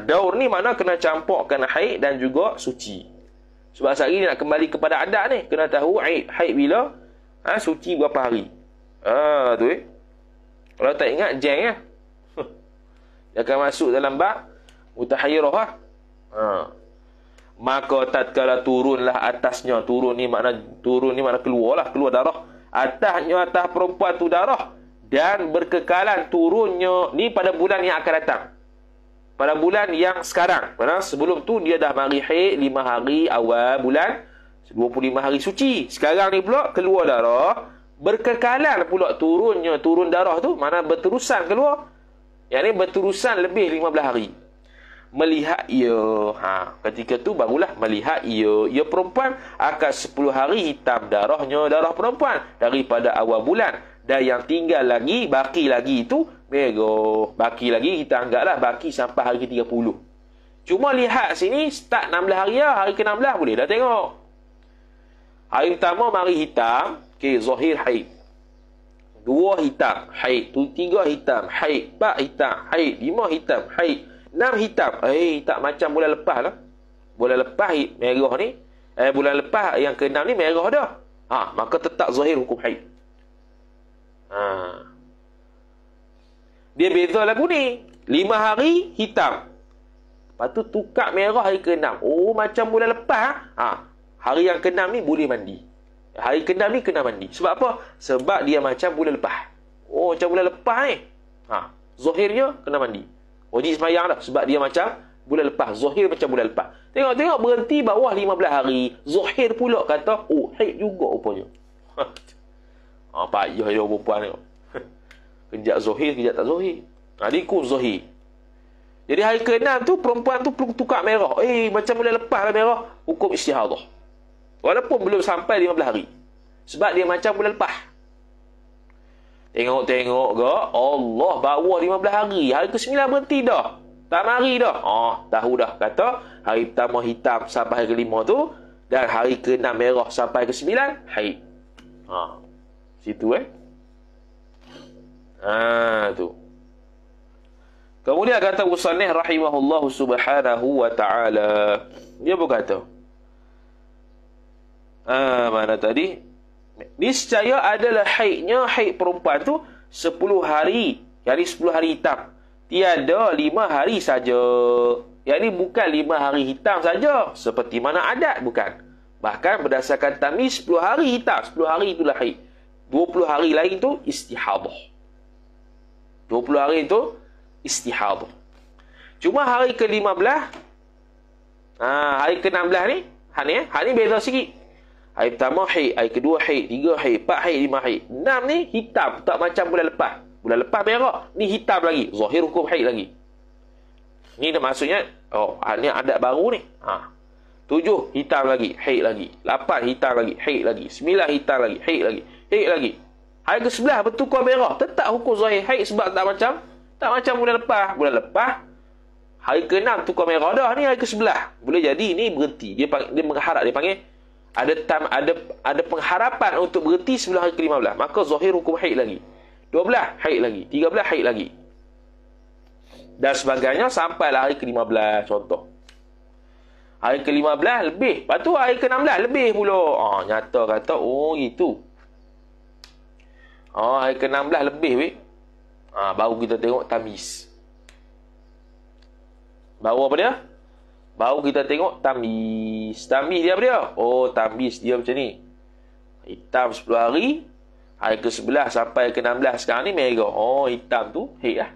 Daur ni mana kena campurkan haid dan juga suci. Sebab sehari ni nak kembali kepada adat ni. Kena tahu haid bila, suci berapa hari. Tu Kalau tak ingat, jeng ya. Dia akan masuk dalam bab mutahayyirah lah. Maka tatkala turunlah atasnya, turun ni makna keluar darah. Atas perempuan tu darah. Dan berkekalan turunnya ni pada bulan yang akan datang. Pada bulan yang sekarang. Karena sebelum tu dia dah mari haid 5 hari awal bulan, 25 hari suci. Sekarang ni pula keluar darah. Berkekalan pula turun darah tu. Mana berterusan keluar. Yang ni berterusan lebih 15 hari. Melihat ia. Ketika tu barulah melihat ia. Ia perempuan akan 10 hari hitam darahnya, darah perempuan. Daripada awal bulan. Dan yang tinggal lagi, baki lagi itu merah. Baki lagi, kita anggaplah baki sampai hari ke-30. Cuma lihat sini, start 16 hari lah. Hari ke-16 boleh dah tengok. Hari pertama mari hitam. Zahir haid. 2 hitam, haid. 3 hitam, haid. 4 hitam, haid. 5 hitam, haid. 6 hitam. Tak macam bulan lepas lah. Bulan lepas merah ni. Bulan lepas yang ke-6 ni merah dah. Maka tetap zahir hukum haid. Dia beza lagu ni. 5 hari hitam. Lepas tu tukar merah hari ke-6. Macam bulan lepas. Hari yang ke-6 ni boleh mandi. Hari ke-6 ni kena mandi. Sebab apa? Sebab dia macam bulan lepas. Macam bulan lepas ni. Zahirnya kena mandi. Wajib semayang dah. Sebab dia macam bulan lepas. Zahir macam bulan lepas. Tengok berhenti bawah 15 hari. Zahir pula kata, haid juga rupanya. Payah dia perempuan ni. Kejap zahir, kejap tak zahir. Dia ikut zahir. Jadi hari ke-6 tu, perempuan tu perlu tukar merah. Macam bulan lepas lah merah. Hukum istihadah. Walaupun belum sampai 15 hari. Sebab dia macam bulan lepas. Tengok ke, Allah bawa 15 hari. Hari ke-9 berhenti dah. Tak mari dah. Tahu dah. Kata, hari pertama hitam sampai hari ke-5 tu. Dan hari ke-6 merah sampai ke-9, haid. Situ tu. Kemudian kata Musannif rahimahullah subhanahu wa ta'ala. Dia berkata, mana tadi? Niscaya adalah haidnya, haid perempuan tu 10 hari. Yang ni 10 hari hitam. Tiada 5 hari saja. Yang ni bukan 5 hari hitam saja. Seperti mana adat, bukan. Bahkan berdasarkan tamyiz 10 hari hitam. 10 hari itulah haid. 20 hari lain tu istihadah. 20 hari itu istihadah. Cuma hari ke-15, hari ke-16 ni, hak ni beza sikit. Hari pertama haid, hari kedua haid, 3 haid, 4 haid, 5 haid. 6 ni hitam, tak macam bulan lepas. Bulan lepas merah, ni hitam lagi. Zahir hukum haid lagi. Ni maksudnya, ni adat baru ni. 7 hitam lagi, haid lagi. 8 hitam lagi, haid lagi. 9 hitam lagi, haid lagi. Haid lagi. Hari ke-11 bertukar merah. Tetap hukum zahir haid sebab tak macam bulan lepas. Bulan lepas, hari ke-6 tukar merah dah. Ni hari ke-11. Boleh jadi ni berhenti. Dia mengharap, dia panggil ada pengharapan untuk berhenti sebelum hari ke-15. Maka zahir hukum haid lagi. 12 haid lagi. 13 haid lagi. Dan sebagainya sampailah hari ke-15 contoh. Hari ke-15 lebih. Lepas tu hari ke-16 lebih pula. Nyata kata, gitu. Hari ke-16 lebih, weh. Baru kita tengok tamyiz. Baru apa dia? Baru kita tengok tamyiz. Tamyiz dia apa dia? Tamyiz dia macam ni. Hitam 10 hari. Hari ke-11 sampai ke-16 sekarang ni merah. Hitam tu haid lah.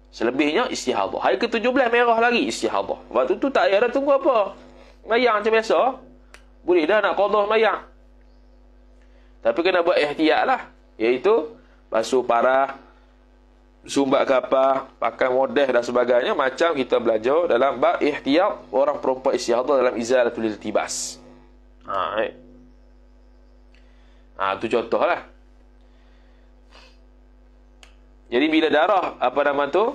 Selebihnya istihadah. Hari ke-17 merah lagi istihadah. Waktu tu tak payah dah tunggu apa. Mayang macam biasa. Boleh dah nak qadha mayang. Tapi kena buat ihtiyat lah. Iaitu basuh parah, sumbat kapah, pakai modeh dan sebagainya. Macam kita belajar dalam bab ihtiyat orang perempuan istihadah dalam izalatul iltibas. Itu contoh lah. Jadi bila darah apa nama tu?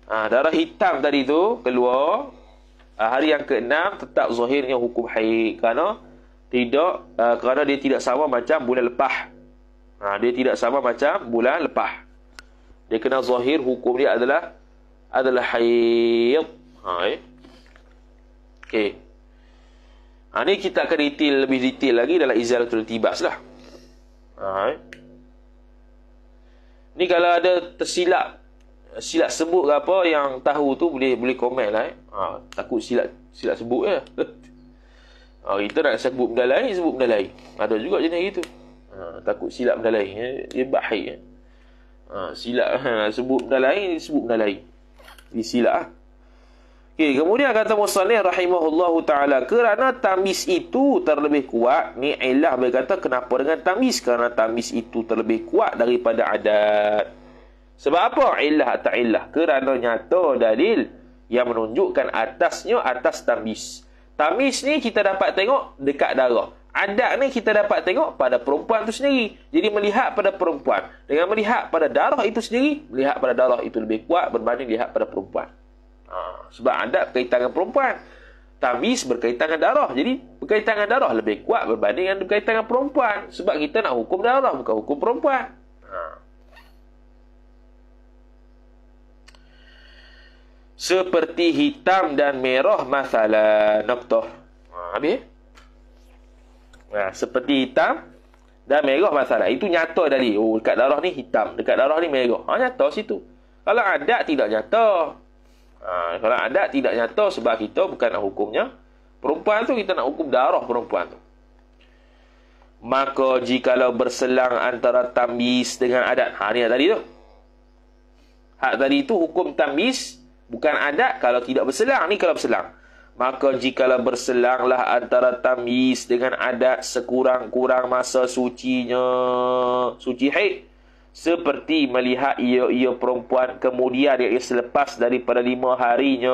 Darah hitam tadi tu keluar, hari yang ke-6 tetap zahirnya hukum haid kerana dia tidak sama macam bulan lepas. Dia tidak sama macam bulan lepas. Dia kena zahir, hukum dia adalah haid. Okey. Ni kita akan lebih detail lagi dalam izalatul tibas lah. Ni kalau ada tersilap sebut ke apa, yang tahu tu boleh komen lah. Takut silap sebut je. Kita nak sebut benda lain. Ada juga jenis gitu. Takut silap benda lain. Dia bahaya. Silap sebut benda lain, disilap. Okay, kemudian kata musannif rahimahullahu ta'ala, kerana tamis itu terlebih kuat. Ni ilah berkata kenapa dengan tamis? Kerana tamis itu terlebih kuat daripada adat. Sebab apa ilah atau ilah? Kerana nyata dalil yang menunjukkan atas tamis. Tamis ni kita dapat tengok dekat darah. Adat ni kita dapat tengok pada perempuan tu sendiri. Jadi melihat pada perempuan dengan melihat pada darah itu sendiri, melihat pada darah itu lebih kuat berbanding lihat pada perempuan. Sebab adat berkaitan dengan perempuan, tamis berkaitan dengan darah. Jadi berkaitan dengan darah lebih kuat berbanding dengan berkaitan dengan perempuan. Sebab kita nak hukum darah, bukan hukum perempuan. Seperti hitam dan merah masalah noktah. Habis? Seperti hitam dan merah masalah. Itu nyata tadi. Dekat darah ni hitam, dekat darah ni merah. Nyata situ. Kalau adat tidak nyata. Kalau adat tidak nyata, sebab kita bukan nak hukumnya perempuan tu, kita nak hukum darah perempuan tu. Maka jikalau berselang antara tamis dengan adat, ni tadi tu. Hak tadi tu hukum tamis, bukan adat kalau tidak berselang. Ni kalau berselang. Maka jikalau berselanglah antara tamis dengan adat sekurang-kurang masa suci haid, seperti melihat ia perempuan kemudian ia selepas daripada 5 hari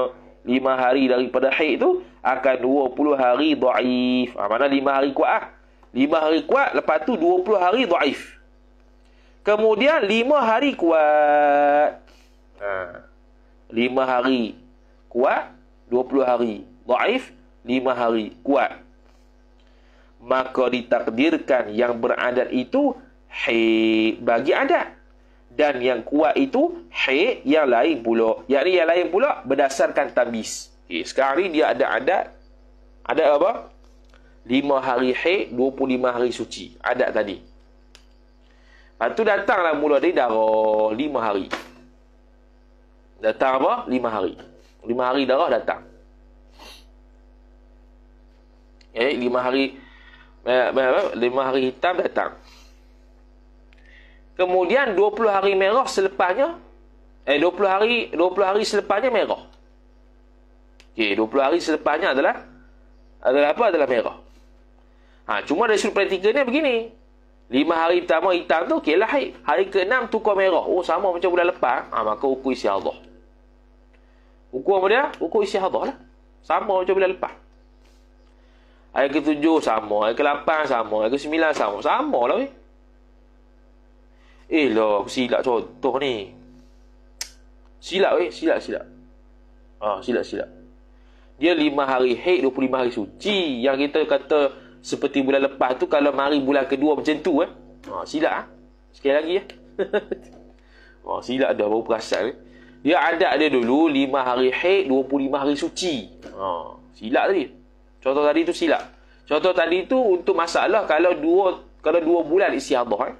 daripada haid tu akan 20 hari dhaif. Mana 5 hari kuat 5 hari kuat, lepas tu 20 hari dhaif. Kemudian 5 hari kuat. 5 hari kuat, 20 hari dhaif, 5 hari kuat. Maka ditakdirkan yang beradat itu haid bagi adat, dan yang kuat itu haid yang lain pula. Yakni yang lain pula berdasarkan tamis. Sekarang ni dia ada adat. Ada apa? 5 hari haid, 25 hari suci. Adat tadi. Lepas tu datanglah mula dari darah 5 hari. Datang apa? 5 hari. 5 hari darah datang. 5 hari hitam datang. Kemudian 20 hari merah selepasnya 20 hari selepasnya merah. 20 hari selepasnya adalah apa? Adalah merah. Cuma dari sudut praktikalnya begini. 5 hari pertama hitam tu lah haid. Hari ke-6 tukar merah. Sama macam bulan lepas. Maka ukur istihadah. Ukur apa dia? Ukur istihadah lah. Sama macam bulan lepas. Hari ke-7 sama, hari ke-8 sama, hari ke-9 sama. Sama lah weh. Aku silap contoh ni. Silap weh, silap. Silap. Dia 5 hari haid, 25 hari suci. Yang kita kata seperti bulan lepas tu, kalau mari bulan kedua macam tu silap sekali lagi silap dah, baru perasan Dia adat dia dulu 5 hari haid, 25 hari suci. Silap tadi. Contoh tadi tu silap. Contoh tadi tu untuk masalah kalau 2 bulan istihadah.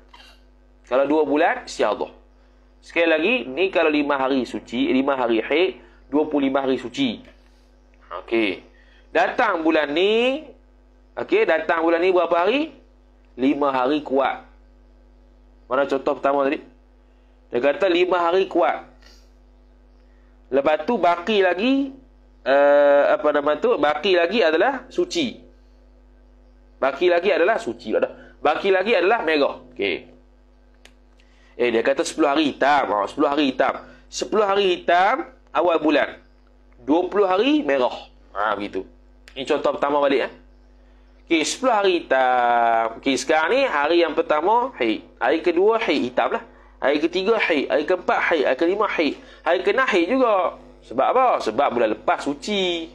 Kalau 2 bulan istihadah. Sekali lagi, ni kalau 5 hari suci, 5 hari haid, 25 hari suci. Okey. Datang bulan ni berapa hari? 5 hari kuat. Mana contoh pertama tadi? Dia kata 5 hari kuat. Lepas tu baki lagi baki lagi adalah suci. Baki lagi adalah merah. Okey. Dia kata 10 hari hitam. 10 hari hitam. 10 hari hitam awal bulan. 20 hari merah. Begitu. Ini contoh pertama balik. Okey, 10 hari hitam. Okey, sekarang ni hari yang pertama haid. Hari kedua haid hitam lah. Hari ketiga haid, hari keempat haid, hari kelima haid, hari keenam haid juga. Sebab apa? Sebab bulan lepas suci.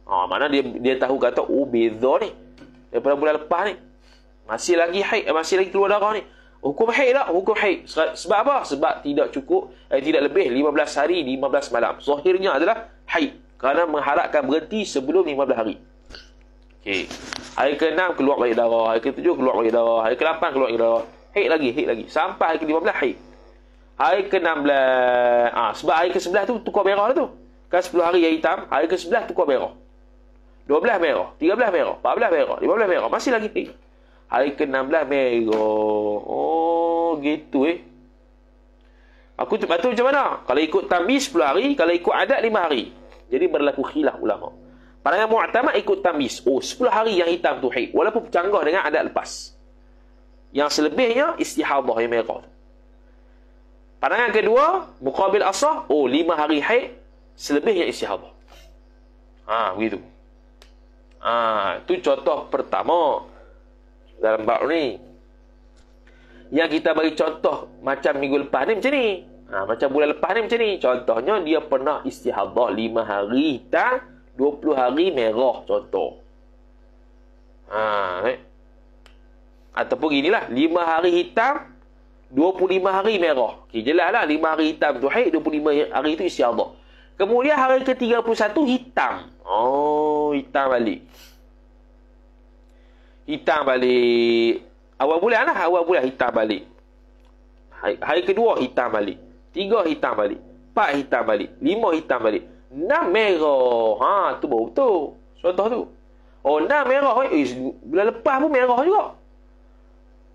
Mana dia tahu kata, oh beza ni daripada bulan lepas ni. Masih lagi haid, masih lagi keluar darah ni. Hukum haid tak? Hukum haid. Sebab apa? Sebab tidak cukup, tidak lebih 15 hari, 15 malam. Zahirnya adalah haid. Kerana mengharapkan berhenti sebelum 15 hari. Okey. Hari ke-6 keluar balik darah, hari ke-7 keluar balik darah, hari ke-8 keluar balik darah. Haid lagi. Sampai hari ke-15 haid. Hari ke-16, sebab hari ke-11 tu tukar merah tu. Kan 10 hari yang hitam, hari ke-11 tukar merah. 12 merah, 13 merah, 14 merah, 15 merah, masih lagi haid. Hari ke-16 merah. Oh, gitu Aku tu macam mana? Kalau ikut tamyiz 10 hari, kalau ikut adat 5 hari. Jadi berlaku khilaf ulama. Pandangan mu'tamad ikut tamyiz. Oh, 10 hari yang hitam tu haid. Walaupun bercanggah dengan adat lepas. Yang selebihnya istihadah yang merah. Pandangan kedua, muqabil asah. Oh, 5 hari haid. Selebihnya istihadah. Begitu. Itu contoh pertama dalam bab ni. Yang kita bagi contoh macam minggu lepas ni macam ni. Macam bulan lepas ni macam ni. Contohnya dia pernah istihadah 5 hari hitam, 20 hari merah contoh. Ataupun ginilah, 5 hari hitam, 25 hari merah. Okay, jelas lah 5 hari hitam tu haid, 25 hari tu istihadah. Kemudian hari ke-31 hitam. Oh, hitam balik. Hitam balik. Awal bulan lah, awal bulan hitam balik. Hari kedua hitam balik. 3 hitam balik. 4 hitam balik. 5 hitam balik. 6 merah. Tu baru betul. Contoh tu. Oh, 6 merah. Bulan lepas pun merah juga.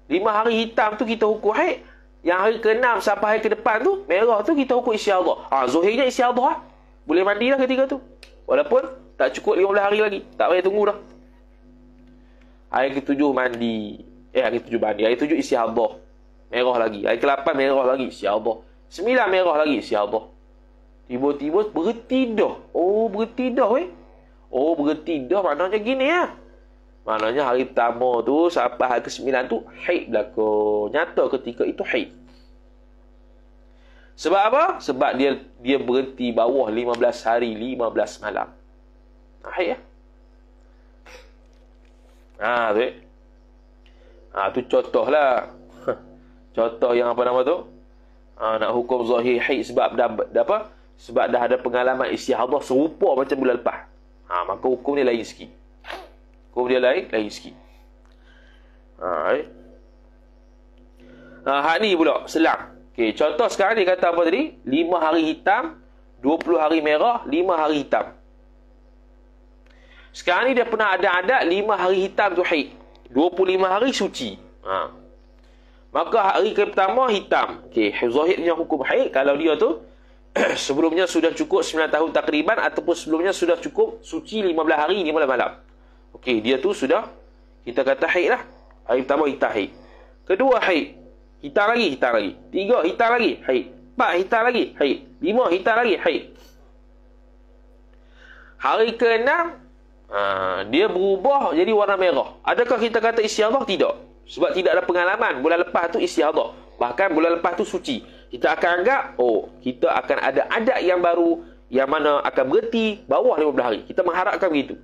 5 hari hitam tu kita hukum haid. Yang hari ke-6 sampai hari ke-depan tu, merah tu kita hukum istihadah. Zuhirnya istihadah. Boleh mandi lah ketika tu. Walaupun tak cukup 15 hari lagi. Tak payah tunggu dah. Hari ke-7 mandi. Hari ke-7 mandi. Hari ke-7 istihadah. Merah lagi. Hari ke-8 merah lagi. Istihadah. 9 merah lagi. Istihadah. Tiba-tiba berhenti dah. Oh, berhenti dah Oh, berhenti dah maknanya gini Maknanya hari pertama tu sampai hari ke-9 tu haid berlaku. Nyata ketika itu haid. Sebab apa? Sebab dia berhenti bawah 15 hari 15 malam. Haid tu contoh lah. Contoh yang apa nama tu? Nak hukum zahir haid sebab dah apa? Sebab dah ada pengalaman istihadah serupa macam bulan lepas. Maka hukum dia lain sikit. Hukum dia lain sikit. Hak ni pula selang. Okey, contoh sekarang dia kata apa tadi? 5 hari hitam, 20 hari merah, 5 hari hitam. Sekarang ni dia pernah ada adat 5 hari hitam tu haid. 25 hari suci. Maka hari pertama hitam. Okey, zahirnya hukum haid kalau dia tu sebelumnya sudah cukup 9 tahun takriban ataupun sebelumnya sudah cukup suci 15 hari 15 malam. Okey, dia tu sudah kita kata haid lah. Hari pertama hitam haid. Kedua haid. Hitam lagi. 3 hitam lagi haid. 4 hitam lagi haid. 5 hitam lagi haid. Hari ke-6 dia berubah jadi warna merah. Adakah kita kata istihadah? Tidak. Sebab tidak ada pengalaman bulan lepas tu istihadah. Bahkan bulan lepas tu suci. Kita akan anggap, kita akan ada adat yang baru yang mana akan berhenti bawah 15 hari. Kita mengharapkan begitu.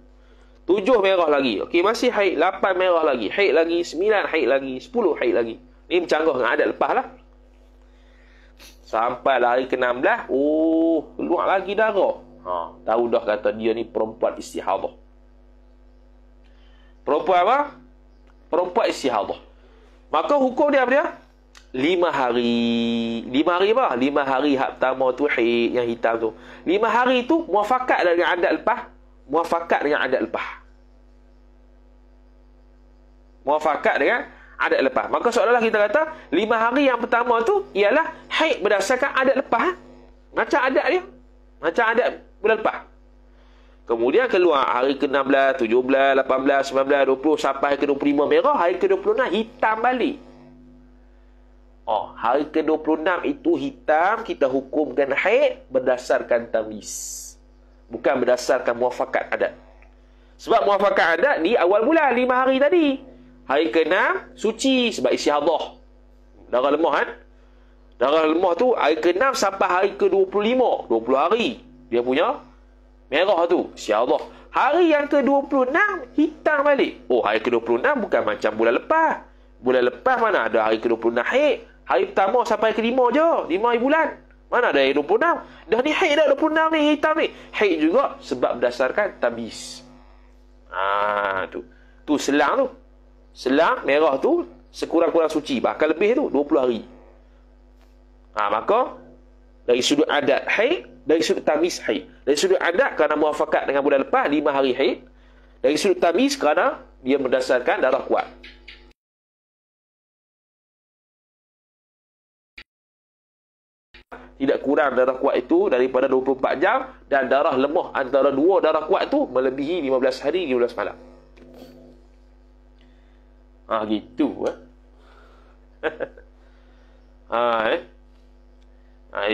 7 merah lagi. Okey, masih haid. 8 merah lagi. Haid lagi. 9 haid lagi. 10 haid lagi. Ini bercanggah dengan adat lepas lah. Sampai hari ke-16. Keluar lagi darah. Tahu dah kata dia ni perempuan istihadah. Perempuan apa? Perempuan istihadah. Maka hukum dia apa dia? 5 hari. 5 hari apa? 5 hari hak pertama tu haid yang hitam tu. 5 hari tu muafakat dengan adat lepas. Muafakat dengan adat lepas. Muafakat dengan adat lepas. Maka seolah-olah kita kata 5 hari yang pertama tu ialah haid berdasarkan adat lepas. Macam adat dia. Macam adat bulan lepas. Kemudian keluar hari ke-16, 17, 18, 19, 20 sampai hari ke-25 merah, hari ke-26 hitam balik. Hari ke-26 itu hitam, kita hukumkan haid berdasarkan tamyiz. Bukan berdasarkan muafakat adat. Sebab muafakat adat di awal bulan 5 hari tadi. Hari ke-6 suci sebab istihadah. Darah lemah kan? Darah lemah tu hari ke-6 sampai hari ke-25. 20 hari. Dia punya merah tu. InsyaAllah. Hari yang ke-26, hitam balik. Oh, hari ke-26 bukan macam bulan lepas. Bulan lepas mana ada hari ke-26 haid. Hari pertama sampai ke-5 je. 5 hari bulan. Mana ada hari 26. Dah ni haid dah 26 ni, hitam ni. Haid juga sebab berdasarkan tabiz. Tu. Tu selang tu. Selang merah tu sekurang-kurang suci. Bahkan lebih tu 20 hari. Maka dari sudut adat haid, dari sudut tamiz haid. Dari sudut adat kerana muafakat dengan bulan lepas 5 hari haid. Dari sudut tamiz kerana dia berdasarkan darah kuat. Tidak kurang darah kuat itu daripada 24 jam dan darah lemah antara dua darah kuat tu melebihi 15 hari 15 malam. Gitu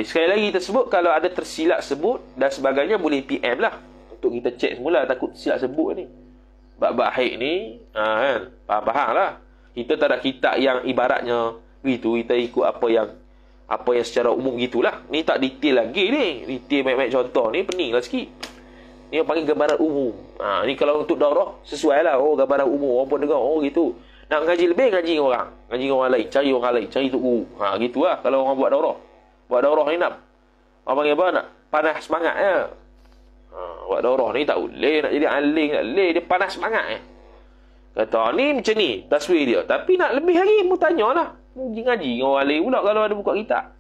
sekali lagi kita sebut, kalau ada tersilap sebut dan sebagainya boleh PM lah untuk kita cek semula, takut tersilap sebut ni. Bab-bab haid ni faham lah. Kita tak ada kitab yang ibaratnya begitu, kita ikut apa yang secara umum gitulah. Ni tak detail lagi ni. Detail baik-baik contoh ni pening lah sikit. Ni yang panggil gambaran umum. Ni kalau untuk daurah sesuai lah. Gambaran umum. Orang pun dengar. Gitu. Nak ngaji lebih, ngaji dengan orang. Ngaji dengan orang lain. Cari orang lain. Cari tok guru. Gitu lah. Kalau orang buat daurah. Buat daurah ni nak, orang panggil apa? Nak panas semangat ya. Buat daurah ni tak boleh. Nak jadi aling, tak boleh. Dia panas semangat Kata ni macam ni. Taswir dia. Tapi nak lebih lagi, mu tanya lah. Ngaji dengan orang lain pula kalau ada buka kitab.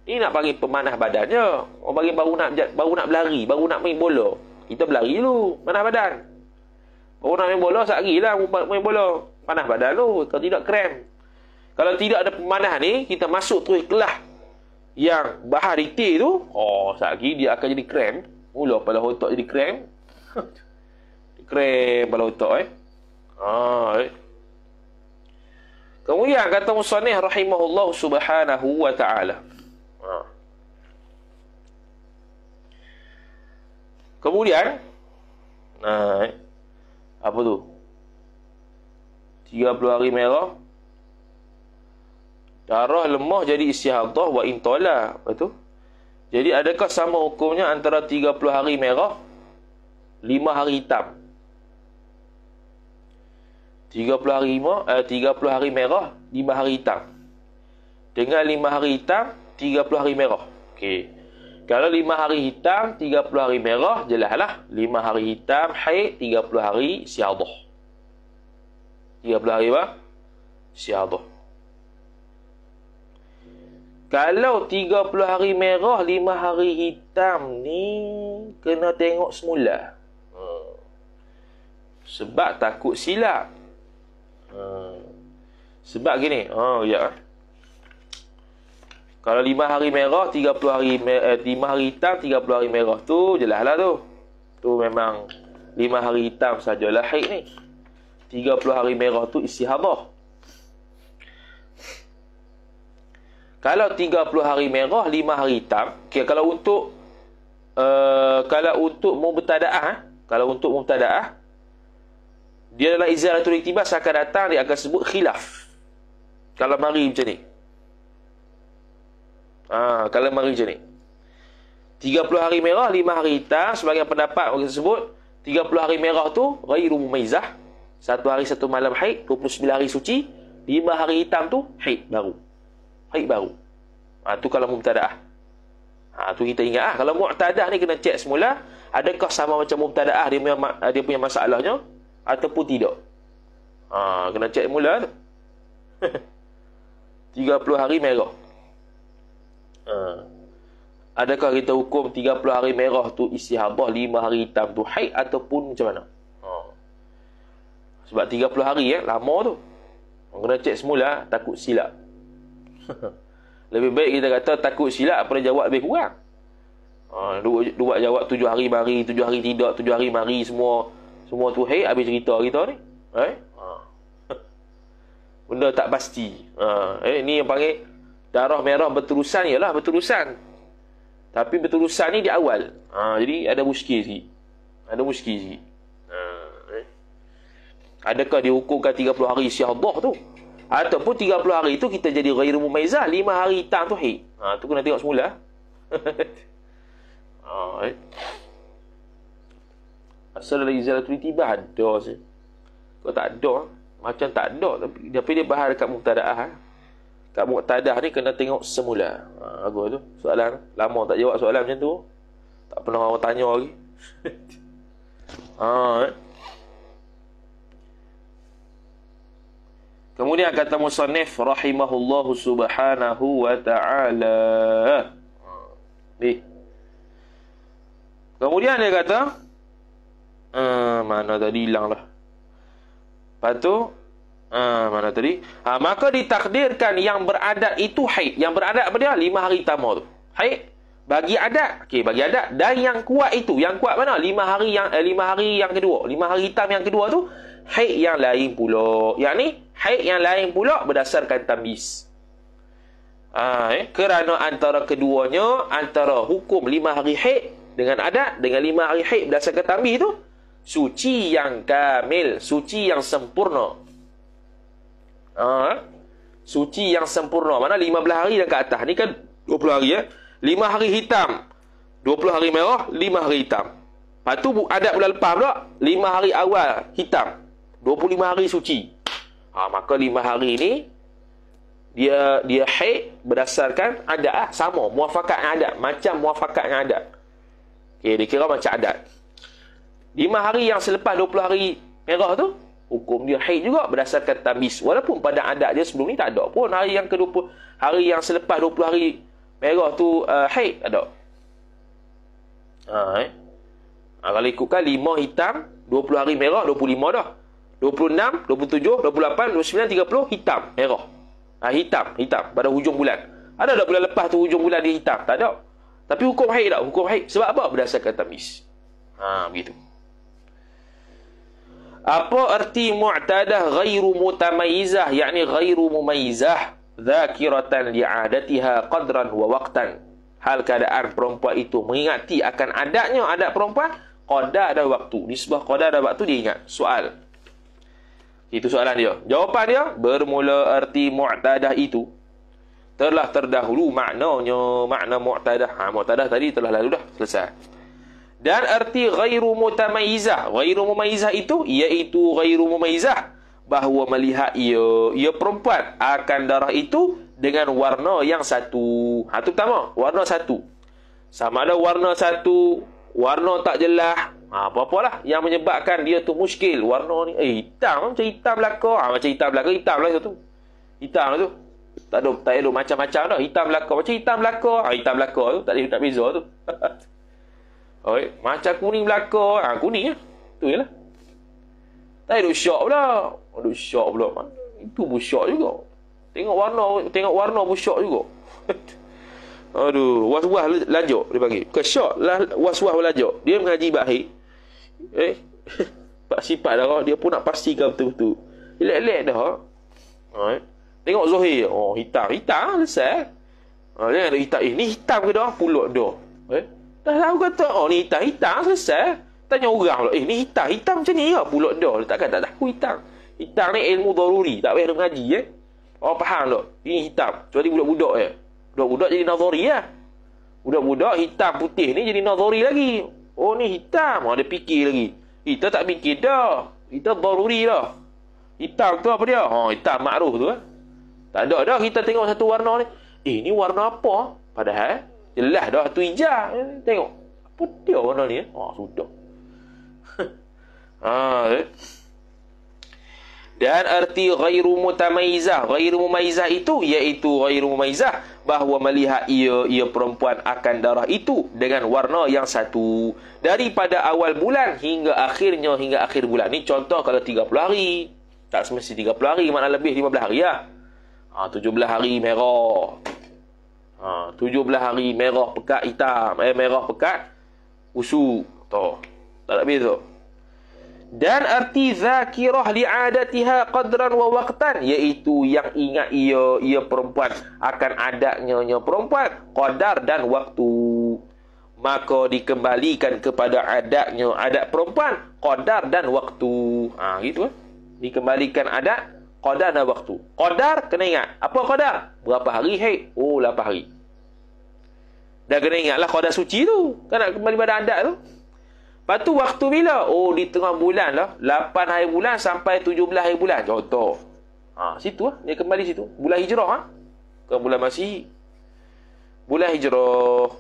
Ni nak panggil pemanas badannya. Orang panggil baru nak berlari, baru nak main bola. Kita berlari dulu, panas badan. Baru nak main bola, sekali lah main bola. Panas badan tu, kalau tidak krem. Kalau tidak ada pemanas ni, kita masuk terus kelas yang bahan retail tu, sekali dia akan jadi krem. Mula kepala otak jadi krem. Krem kepala otak Kemudian kata musannif rahimahullah subhanahu wa ta'ala. Kemudian apa tu? 30 hari merah. Darah lemah jadi istihadah wa intala. Betul? Jadi adakah sama hukumnya antara 30 hari merah 5 hari hitam? 30 hari merah, 5 hari hitam. Dengan 5 hari hitam, 30 hari merah. Okey. Kalau 5 hari hitam, 30 hari merah, jelaslah 5 hari hitam haid, 30 hari istihadah. 30 hari apa? Istihadah. Kalau 30 hari merah, 5 hari hitam ni kena tengok semula. Sebab takut silap. Sebab gini, kalau 5 hari merah, 30 hari 5 hari hitam, 30 hari merah tu jelaslah tu. Tu memang 5 hari hitam sajalah haid ni. 30 hari merah tu istihadah. Kalau 30 hari merah, 5 hari hitam, kalau untuk mubtadaah, dia dalam izalatul iktibas akan datang, dia akan sebut khilaf. Kalau mari macam ni. Kalau mari macam ni. 30 hari merah, 5 hari hitam, sebagian pendapat orang sebut 30 hari merah tu ghairu mumaizah. 1 hari 1 malam haid, 29 hari suci. 5 hari hitam tu haid baru. Haid baru. Tu kalau mubtadaah. Tu kita ingat kalau mu'tadah ni kena cek semula, adakah sama macam mubtadaah dia punya masalahnya ataupun tidak. Kena cek mula tu. 30 hari merah. Adakah kita hukum 30 hari merah tu istihadah, 5 hari hitam tu haid ataupun macam mana? Sebab 30 hari lama tu. Kena cek semula, takut silap. Lebih baik kita kata takut silap daripada jawab lebih kurang. Dua jawab 7 hari mari, 7 hari tidak, 7 hari mari, semua tu haid, habis cerita kita ni. Benda tak pasti. Ni yang panggil darah merah berterusan, ialah berterusan. Tapi berterusan ni di awal. Jadi ada muskil sikit. Adakah dihukumkan 30 hari istihadah tu Ataupun 30 hari itu kita jadi ghairu mumayyizah, 5 hari hitam tu haid. Tu kena tengok semula. Asal dalam izalatul intibah ada je. Kalau tak ada, macam tak ada. Tapi dia bahas dekat muqtadaah. Kat muqtadah ni kena tengok semula. Bagus tu. Soalan. Lama tak jawab soalan macam tu. Tak pernah orang tanya lagi. Kemudian kata musannif rahimahullahu subhanahu wa ta'ala. Kemudian dia kata, mana tadi hilang lah. Lepas tu, mana tadi? Maka ditakdirkan yang beradat itu haid. Yang beradat apa dia? 5 hari pertama tu. Haid. Bagi adat. Okey, bagi adat. Dan yang kuat itu. Yang kuat mana? 5 hari yang kedua. 5 hari hitam yang kedua tu, haid yang lain pula. Yang ni, haid yang lain pula berdasarkan tamyiz. Kerana antara keduanya, antara hukum 5 hari haid dengan adat, dengan 5 hari haid berdasarkan tamyiz tu, suci yang kamil, suci yang sempurna. Suci yang sempurna. Mana 15 hari dan ke atas. Ni kan 20 hari 5 hari hitam, 20 hari merah, 5 hari hitam. Lepas tu adat bulan lepas pula 5 hari awal hitam, 25 hari suci. Maka 5 hari ni dia haid berdasarkan adat sama, muafakat dengan adat, macam muafakat dengan adat. Okey, dikira macam adat. 5 hari yang selepas 20 hari merah tu, hukum dia haid juga berdasarkan tamyiz. Walaupun pada adat dia sebelum ni tak ada pun hari yang ke-20, hari yang selepas 20 hari merah tu haid tak ada. Kalau ikutkan 5 hitam, 20 hari merah, 25 dah. 26, 27, 28, 29, 30 hitam, merah. Hitam pada hujung bulan. Ada tak bulan lepas tu hujung bulan dia hitam? Tak ada. Tapi hukum haid tak? Hukum haid. Sebab apa? Berdasarkan tamyiz. Begitu. Apa arti mu'tadah ghairu mutamayyizah, yakni ghairu mumayyizah, dzakiratan li'adatiha qadran wa waqtan. Hal keadaan perempuan itu mengingati akan adatnya, adat perempuan, qadar dan waktu. Nisbah qadar dan waktu dia ingat. Soal. Itu soalan dia. Jawapan dia, bermula arti mu'tadah itu telah terdahulu maknanya, makna mu'tadah. Mu'tadah tadi telah lalu dah, selesai. Dan arti ghairu mutamayyizah. Ghairu mumayyizah itu, iaitu ghairu mumayyizah, bahawa melihat ia perempuan akan darah itu dengan warna yang satu. Itu pertama, warna satu. Sama ada warna satu, warna tak jelas, apa-apalah yang menyebabkan dia tu muskil. Warna ni hitam, macam hitam belaka. Macam hitam belaka, hitam lah tu. Hitam lah tu. Tak ada macam-macam dah. Hitam belaka, macam hitam belaka. Hitam belaka tu, tak beza tu. Macam kuning belaka. Kuning lah. Tu je lah. Tak ada syok pula. Ada syok pula. Itu pun syok juga. Tengok warna pun syok juga. Aduh, was-was lajuk dia panggil. Bukan syok, was-was lajuk. Dia mengaji bahir. Pak sifat dah, dia pun nak pastikan betul-betul. Elek-elek dah. Tengok Zohir. Hitam selesai. Dia ada hitam. Ni hitam ke dah? Pulut dah. Dah tahu kata, ni hitam selesai. Tanya orang pula, ni hitam macam ni ke? Pulut dah. Dia takkan tak tahu hitam. Hitam ni ilmu daruri. Tak payah dia mengaji orang faham tak? Ini hitam. Kecuali budak-budak Budak-budak jadi nazari lah. Budak-budak hitam putih ni jadi nazari lagi. Ni hitam. Dia fikir lagi. Kita tak fikir dah. Kita daruri dah. Hitam tu apa dia? Hitam makruf tu. Tak ada dah kita tengok satu warna ni. Ni warna apa? Padahal jelas dah tu hijau. Tengok. Apa dia warna ni? Sudah. Dan arti ghairu mutamayyizah, ghairu mumayyizah itu, iaitu ghairu mumayyizah, bahawa melihat ia perempuan akan darah itu dengan warna yang satu daripada awal bulan hingga akhir bulan. Ni contoh kalau 30 hari. Tak semesti 30 hari, makna lebih 15 hari lah. 17 hari merah. 17 hari merah pekat hitam. Merah pekat usuk. Tak ada beza. Dan arti zakirah li'adatiha qadran wa waqtan, iaitu yang ingat ia perempuan akan adatnya perempuan, qadar dan waktu. Maka dikembalikan kepada adat perempuan, qadar dan waktu. Gitu Dikembalikan adat, qadar dan waktu. Qadar kena ingat. Apa qadar? Berapa hari haid? Oh, 8 hari. Dah kena ingatlah qadar suci tu. Kan nak kembali pada adat tu. Lepas tu waktu bila? Oh, di tengah bulan lah. 8 hari bulan sampai 17 hari bulan. Contoh. Situ lah. Dia kembali situ. Bulan hijrah. Bukan bulan Masihi. Bulan hijrah.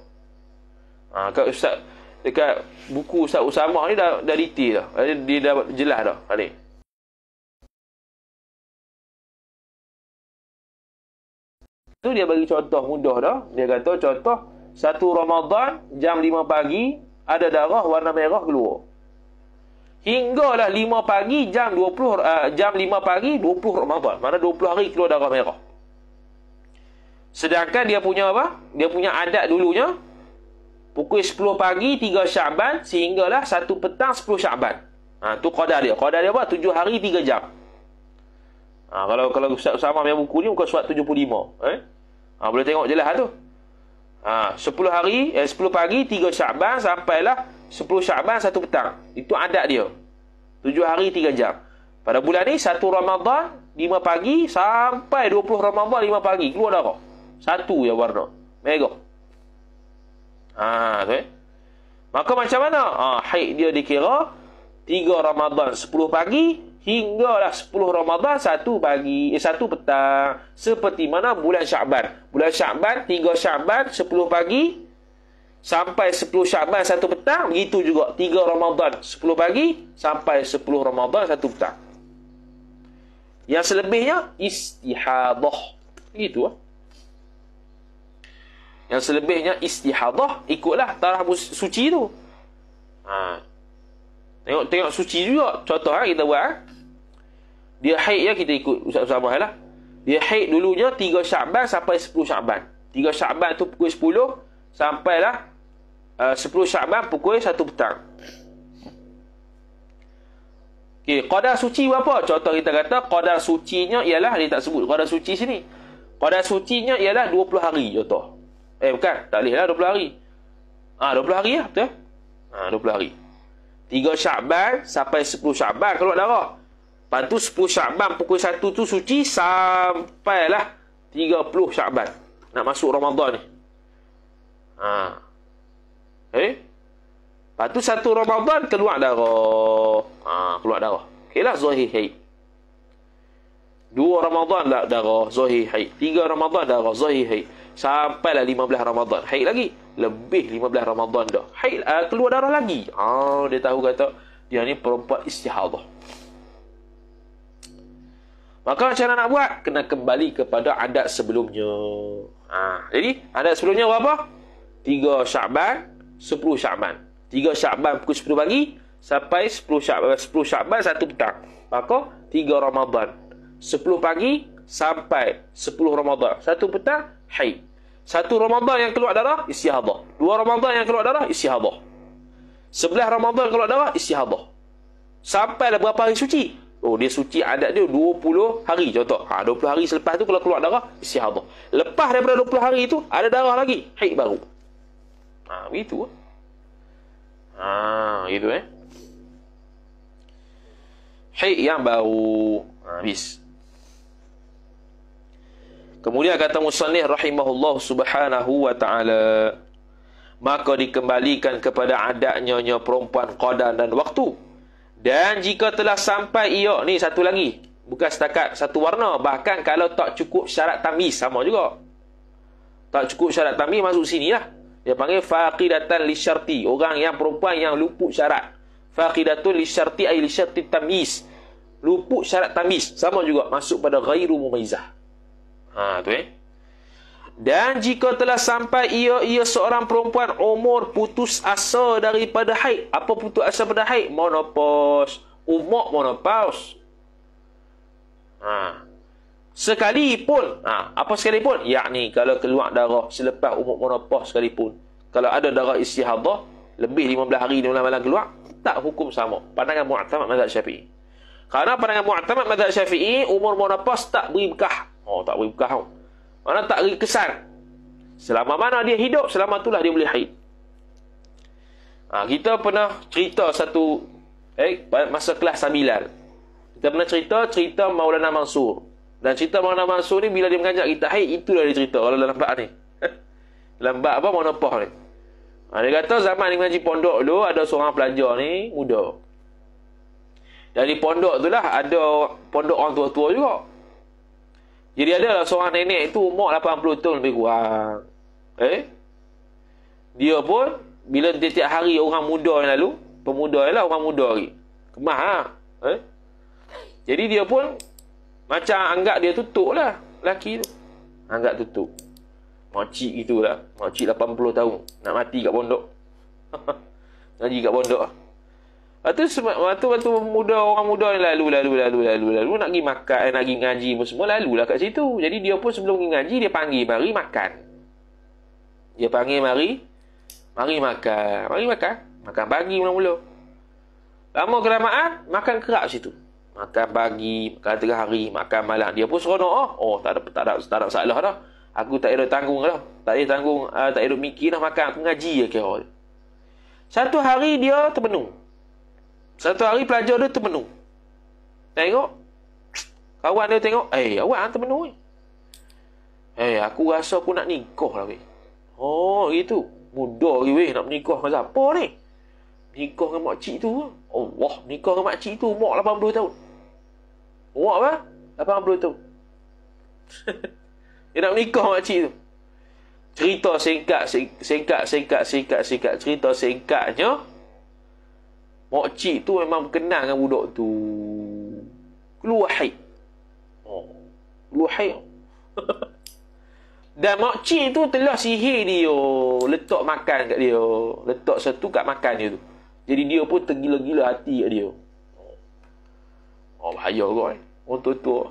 Kat Ustaz, dekat buku Ustaz Usamah ni dah detail dah. Dia dah jelas dah. Ni. Tu dia bagi contoh mudah dah. Dia kata contoh 1 Ramadan jam 5 pagi ada darah warna merah keluar. Hinggalah 5 pagi jam 20 jam 5 pagi 20 Ramadan. Mana 20 hari keluar darah merah. Sedangkan dia punya apa? Dia punya adat dulunya pukul 10 pagi 3 Syaban sehinggalah 1 petang 10 Syaban. Tu qadar dia. Qadar dia apa? 7 hari 3 jam. Kalau Ustaz Usamah punya buku ni bukan surat 75. Boleh tengok jelas tu. 10 hari 10 pagi 3 Syaban sampailah 10 Syaban 1 petang. Itu adat dia. 7 hari 3 jam. Pada bulan ni 1 Ramadan 5 pagi sampai 20 Ramadan 5 pagi keluar darah. Satu ya warna merah. Tu Maka macam mana? Haid dia dikira 3 Ramadan 10 pagi hinggalah 10 Ramadan 1 pagi 1 petang. Seperti mana bulan Syaban. Bulan Syaban 3 Syaban 10 pagi sampai 10 Syaban 1 petang. Begitu juga 3 Ramadan 10 pagi sampai 10 Ramadan 1 petang. Yang selebihnya istihadah. Begitu lah. Yang selebihnya istihadah ikutlah tarikh suci tu. Tengok suci juga. Contoh kita buat. Dia haid ya, kita ikut Ustaz Usamah lah. Dia haid dulunya 3 Syaban sampai 10 Syaban. 3 Syaban tu pukul 10 sampailah 10 Syaban pukul 1 petang. Okey, qadar suci berapa? Contoh kita kata qadar sucinya ialah, dia tak sebut qadar suci sini. Qadar sucinya ialah 20 hari contoh. Bukan, tak boleh lah 20 hari. 20 hari lah, betul? 20 hari. 3 Syaban sampai 10 Syaban keluar darah. Lepas tu 10 Syaban pukul 1 tu suci sampailah 30 Syaban. Nak masuk Ramadan ni. Lepas tu 1 Ramadan keluar darah. Keluar darah. Okeylah zahir haid. 2 Ramadan darah zahir haid. 3 Ramadan darah zahir haid. Sampailah 15 Ramadan haid lagi. Lebih 15 Ramadan dah haid, keluar darah lagi. Dia tahu kata dia ni perempuan istihadah. Maka macam mana nak buat? Kena kembali kepada adat sebelumnya. Jadi adat sebelumnya berapa? 3 Syaban 10 Syaban. 3 Syaban pukul 10 pagi sampai 10 Syaban 1 petang. Maka 3 Ramadan 10 pagi sampai 10 Ramadan 1 petang haid. 1 Ramadan yang keluar darah istihadah. 2 Ramadan yang keluar darah istihadah. 11 Ramadan keluar darah istihadah. Sampailah berapa hari suci? Dia suci adat dia 20 hari contoh. 20 hari selepas tu kalau keluar darah istihadah. Lepas daripada 20 hari itu ada darah lagi, haid baru. Begitu. Gitu haid yang baru. Habis. Kemudian kata musannif rahimahullah subhanahu wa ta'ala, maka dikembalikan kepada adatnya perempuan qadar dan waktu. Dan jika telah sampai ia, ni satu lagi, bukan setakat satu warna, bahkan kalau tak cukup syarat tamyiz, sama juga. Tak cukup syarat tamyiz masuk sini lah. Dia panggil faqidatan li syarti, orang yang perempuan yang luput syarat. Faqidatun li syarti ay li syarti tamyiz, luput syarat tamyiz, sama juga masuk pada ghairu mumayyizah. Dan jika telah sampai ia seorang perempuan umur putus asa daripada haid. Apa putus asa pada haid? Menopause. Umur menopause. Sekalipun. Apa sekalipun? Yakni kalau keluar darah selepas umur menopause sekalipun. Kalau ada darah istihadah lebih 15 hari 15 malam keluar, tak hukum sama. Pandangan mu'tamad mazhab Syafi'i. Kerana pandangan mu'tamad mazhab Syafi'i, umur menopause tak beri bekah. Tak beri bekah. Mana tak beri kesan. Selama mana dia hidup, selama itulah dia boleh haid. Kita pernah cerita satu masa kelas 9. Kita pernah cerita Maulana Mansur. Dan cerita Maulana Mansur ni bila dia mengajak kita, itulah dia cerita kalau dalam bab ni. Dalam bab apa monopah ni. Dia kata zaman dia mengaji pondok dulu, ada seorang pelajar ni muda. Dan di pondok tu lah ada pondok orang tua-tua juga. Jadi ada seorang nenek tu umur 80 tahun lebih kurang. Dia pun bila tiap hari orang muda yang lalu, pemuda yang lah orang muda lagi. Kemah lah. Jadi dia pun macam anggap dia tutup lah lelaki tu. Anggap tutup. Makcik gitulah. Makcik 80 tahun. Nak mati kat pondok. Ngaji kat pondok. Waktu muda, orang muda ni lalu. Nak pergi makan, nak pergi ngaji pun semua lalulah kat situ. Jadi dia pun sebelum pergi ngaji, dia panggil mari makan. Dia panggil mari makan. Mari makan. Makan pagi mula-mula. Lama kelamaan, makan kerap situ. Makan pagi, makan tengah hari, makan malam. Dia pun seronok. Tak ada masalah dah. Aku tak ada tanggung dah. Tak ada mikir dah makan. Aku ngaji je kira. Satu hari dia termenung. Satu hari pelajar dia termenung. Tengok. Kawan dia tengok. Awak termenung. Aku rasa aku nak nikah lah. Gitu. Muda lagi weh nak menikah dengan siapa ni? Nikah dengan makcik tu. Allah, nikah dengan makcik tu umur 80 tahun. Umur apa? 80 tahun. Dia nak menikah dengan makcik tu. Cerita singkat. Cerita singkatnya, makcik tu memang berkenal dengan budak tu. Keluar haid. Keluar haid. Dan makcik tu telah sihir dia. Letak makan kat dia. Letak satu kat makan dia tu. Jadi dia pun tergila-gila hati kat dia. Bahaya kot. Orang tua-tua.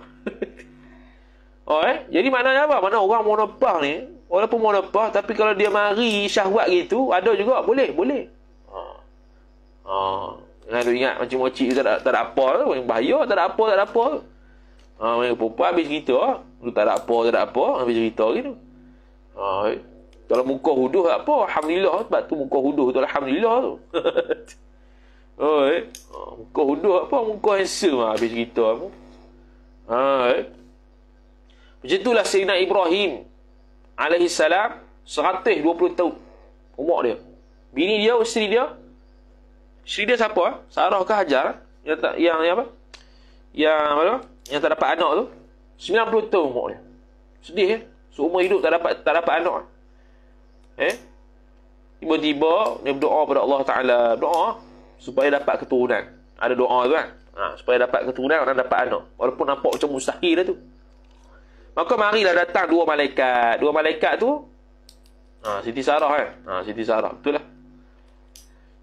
Jadi maknanya apa? Mana orang monopah ni, walaupun monopah, tapi kalau dia mari syahwat gitu, ada juga. Boleh. Jangan lu ingat macam makcik tak ada apa tu. Bahaya, tak ada apa. Mereka perempuan habis cerita. Lu tak ada apa. Habis cerita gitu. Kalau muka huduh tak apa. Alhamdulillah. Sebab tu muka huduh tu Alhamdulillah tu. Muka huduh apa? Muka handsome lah habis cerita. Macam itulah Sayyidina Ibrahim alaihissalam 120 tahun umur dia. Bini dia, isteri dia siapa? Sarah ke Hajar? Yang tak dapat anak tu 90 tahun umur dia. Sedih seumur hidup tak dapat anak. Tiba-tiba dia berdoa pada Allah Ta'ala, doa supaya dapat keturunan. Ada doa tu kan, supaya dapat keturunan dan dapat anak, walaupun nampak macam mustahil dah tu. Maka marilah datang dua malaikat tu, Siti Sarah kan, Siti Sarah, betul lah.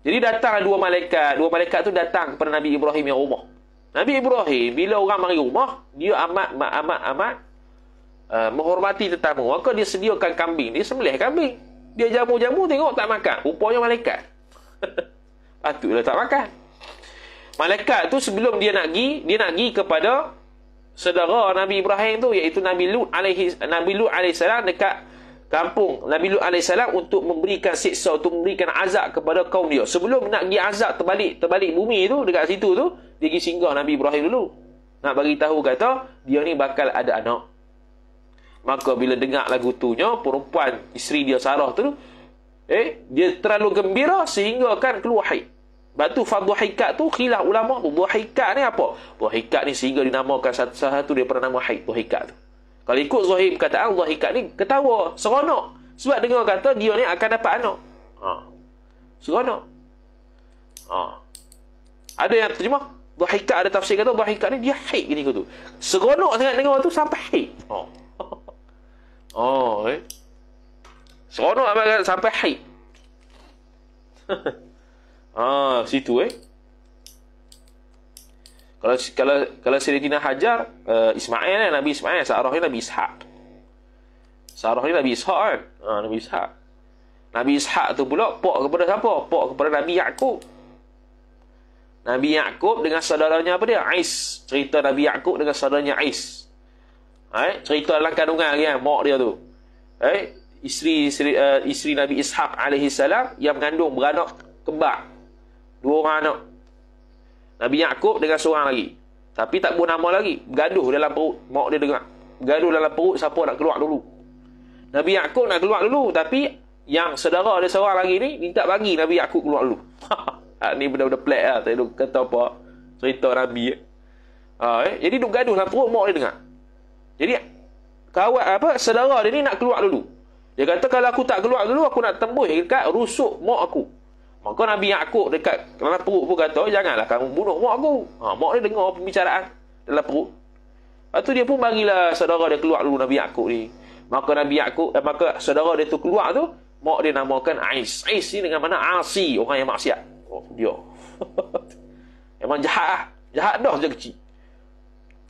Jadi datang dua malaikat tu datang kepada Nabi Ibrahim yang rumah. Nabi Ibrahim bila orang mari rumah, dia amat menghormati tetamu. Maka dia sediakan kambing, dia sembelih kambing. Dia jamu-jamu tengok tak makan, rupanya malaikat. Patutlah tak makan. Malaikat tu sebelum dia nak pergi kepada saudara Nabi Ibrahim tu, iaitu Nabi Lut alaihissalam dekat kampung Nabi Lut alaihissalam untuk memberikan siksa, untuk memberikan azab kepada kaum dia. Sebelum nak pergi azab terbalik bumi tu dekat situ tu, dia pergi singgah Nabi Ibrahim dulu. Nak bagi tahu kata dia ni bakal ada anak. Maka bila dengar lagu tunya, perempuan isteri dia Sarah tu dia terlalu gembira sehingga kan keluar haid. Batu fadhuhikat tu khilaf ulama tu. Dhuhikat ni apa? Dhuhikat ni sehingga dinamakan salah satu daripada nama haid dhuhikat tu. Kalau ikut zahir perkataan, dhuhikat ni ketawa, seronok. Sebab dengar kata dia ni akan dapat anak. Seronok. Ada yang terjemah dhuhikat, ada tafsir kata dhuhikat ni dia haid gini tu. Seronok sangat dengar tu sampai haid. Seronok sampai haid. Situ Kalau Sayyidatina Hajar, Ismail Nabi Ismail, Sarah ni Nabi Ishaq. Sarah ni Nabi Ishaq kan? Nabi Ishaq. Nabi Ishaq tu pula pak kepada siapa? Pak kepada Nabi Yaqub. Nabi Yaqub dengan saudaranya apa dia? Ais. Cerita Nabi Yaqub dengan saudaranya Ais. Cerita dalam kandungan kan, mak dia tu. Isteri Nabi Ishaq alaihissalam yang mengandung beranak kembar. 2 orang anak. Nabi Yaqub dengan seorang lagi. Tapi tak buat nama lagi. Gaduh dalam perut. Mak dia dengar. Gaduh dalam perut, siapa nak keluar dulu. Nabi Yaqub nak keluar dulu. Tapi yang saudara dia seorang lagi ni, dia tak bagi Nabi Yaqub keluar dulu. Ni benda-benda pelik lah. Tak duk kata apa. Cerita Nabi. Jadi duk gaduh dalam perut, mak dia dengar. Jadi, kawan saudara dia ni nak keluar dulu. Dia kata, kalau aku tak keluar dulu, aku nak tembus dekat rusuk mak aku. Maka Nabi Yaqub dekat dalam perut pun kata, janganlah kamu bunuh mak aku. Mak dia dengar pembicaraan dalam perut. Lepas tu dia pun bagilah saudara dia keluar dulu, Nabi Yaqub ni. Maka Nabi Yaqub, maka saudara dia tu keluar tu, mak dia namakan Ais. Ais ni dengan mana Asi, orang yang maksiat. Dia. Memang jahat lah. Jahat dah sejak kecil.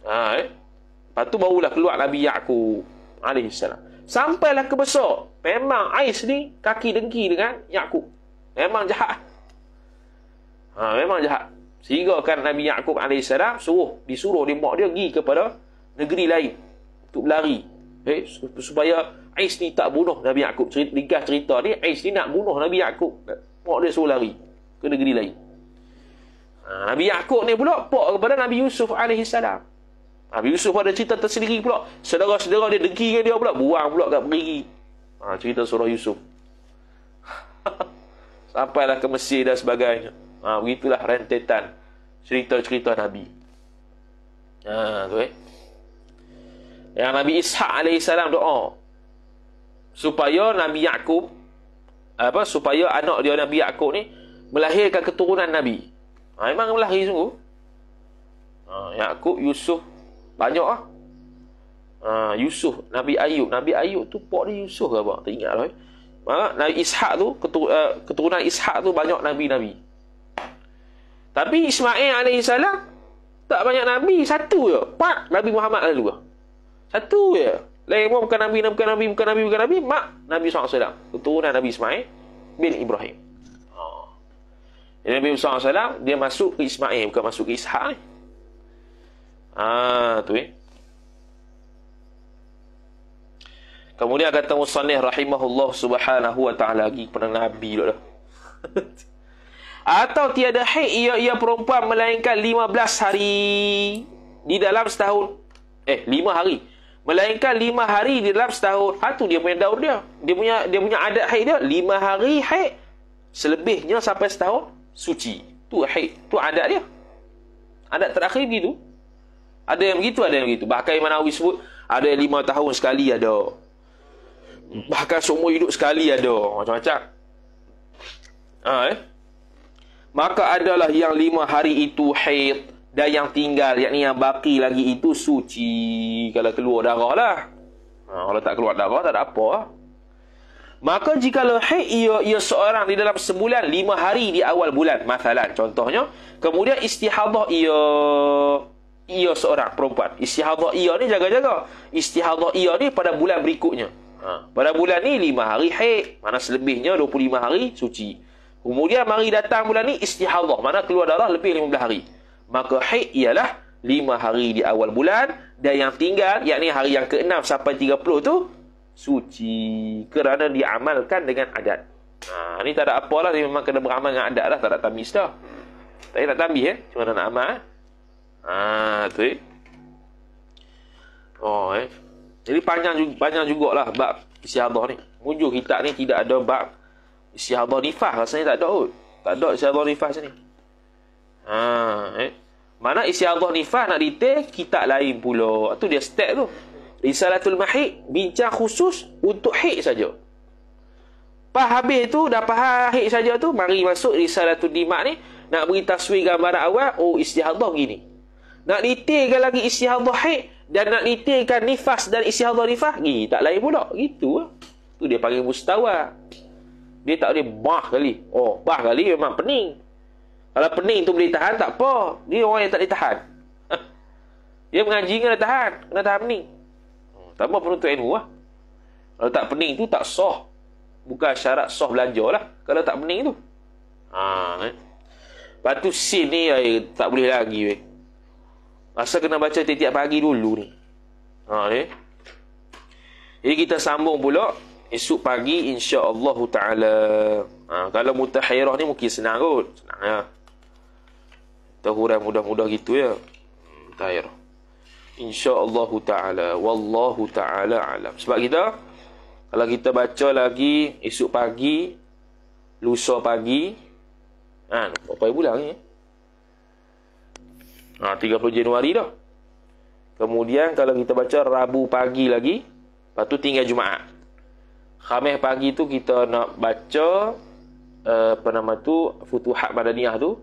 Lepas tu barulah keluar Nabi Yaqub alaihissalam. Sampailah ke besar. Memang Ais ni kaki dengki dengan Yaqub. Memang jahat. Memang jahat. Sehingga kan Nabi Yaqub alaihissalam disuruh dia mak dia pergi kepada negeri lain untuk berlari. Supaya Ais ni tak bunuh Nabi Yaqub. Ringkas cerita ni, Ais ni nak bunuh Nabi Yaqub. Mak dia suruh lari ke negeri lain. Nabi Yaqub ni pula pak kepada Nabi Yusuf alaihissalam. Nabi Yusuf ada cerita tersendiri pula. Saudara-saudara dia dengki dengan dia pula, buang pula kat perigi. Cerita surah Yusuf. Sampailah ke Mesir dan sebagainya. Begitulah rentetan cerita-cerita Nabi. Yang Nabi Ishaq alaihissalam doa supaya Nabi Yaqub supaya anak dia Nabi Yaqub ni melahirkan keturunan Nabi. Memang melahir sungguh. Yaqub, Yusuf banyak lah. Yusuf, Nabi Ayub tu pak dia Yusuf ke apa? Tak ingat lah. Nabi Ishaq tu, keturunan Ishaq tu banyak Nabi-Nabi. Tapi Ismail alaihissalam tak banyak Nabi, satu je. Pak Nabi Muhammad lalu lah. Satu je. Lain pun bukan Nabi. Mak Nabi SAW. Keturunan Nabi Ismail bin Ibrahim. Nabi SAW dia masuk ke Ismail, bukan masuk ke Ishaq ni. Tu Kemudian kata musannif rahimahullah subhanahu wa ta'ala lagi pada Nabi dah. Atau tiada haid ia perempuan melainkan 15 hari di dalam setahun. 5 hari. Melainkan 5 hari di dalam setahun. Tu dia punya daur dia. Dia punya adat haid dia 5 hari haid. Selebihnya sampai setahun suci. Tu haid. Tu adat dia. Adat terakhir begitu. Ada yang begitu, ada yang begitu. Bahkan Imam Nawawi sebut ada yang 5 tahun sekali ada. Bahkan seumur hidup sekali ada. Macam-macam. Maka adalah yang 5 hari itu haid. Dan yang tinggal, yakni yang baki lagi itu suci. Kalau keluar darah lah. Kalau tak keluar darah, tak ada apa lah. Maka jikalau haid ia seorang di dalam sebulan 5 hari di awal bulan. Masalan, contohnya. Kemudian istihadah ia seorang perempuan. Istihadah ia ni jaga-jaga. Istihadah ia ni pada bulan berikutnya. Pada bulan ni 5 hari haid. Mana selebihnya 25 hari suci. Kemudian mari datang bulan ni istihadah. Mana keluar darah lebih 15 hari. Maka haid ialah 5 hari di awal bulan. Dan yang tinggal, yakni hari yang ke-6 sampai 30 tu suci. Kerana diamalkan dengan adat. Ni tak ada apalah. Memang kena beramal dengan adat lah. Tak ada tamis dah. Tak nak tamis cuma nak amal. Tu Jadi panjang jugalah bab istihadah ni. Mujur kitab ni tidak ada bab istihadah nifas. Rasanya tak ada kot. Tak ada istihadah nifas ni. Mana istihadah nifas nak detail, kitab lain pula. Tu dia step tu. Risalatul Mahid bincang khusus untuk haid saja. Habis tu dah faham haid saja tu, mari masuk Risalatul Dimak ni nak beri taswir gambaran awal. Istihadah gini. Nak detailkan lagi istihadah haid dan nak detailkan nifas dan istihadah nifas, tak lain pula. Gitu lah. Tu dia panggil mustawa. Dia tak boleh bah kali. Bah kali memang pening. Kalau pening tu boleh tahan, tak apa. Dia orang yang tak boleh tahan. Dia mengaji kena tahan. Kena tahan pening. Tak apa penuntut ilmu lah. Kalau tak pening tu tak sah. Bukan syarat sah belajar lah. Kalau tak pening tu. Lepas tu sin ni tak boleh lagi. Asal kena baca tiap-tiap pagi dulu ni. Jadi kita sambung pula esok pagi insya-Allah taala. Kalau mutahairah ni mungkin senang kot. Senang ya. Kita huraian mudah-mudah gitu ya. Tair. InsyaAllah ta'ala. Wallahu ta'ala alam. Sebab kita, kalau kita baca lagi esok pagi, lusa pagi, berapa bulan ni? 30 Januari dah. Kemudian kalau kita baca Rabu pagi lagi, lepas tu tinggal Jumaat. Khamis pagi tu kita nak baca Futuhat Madaniyah tu.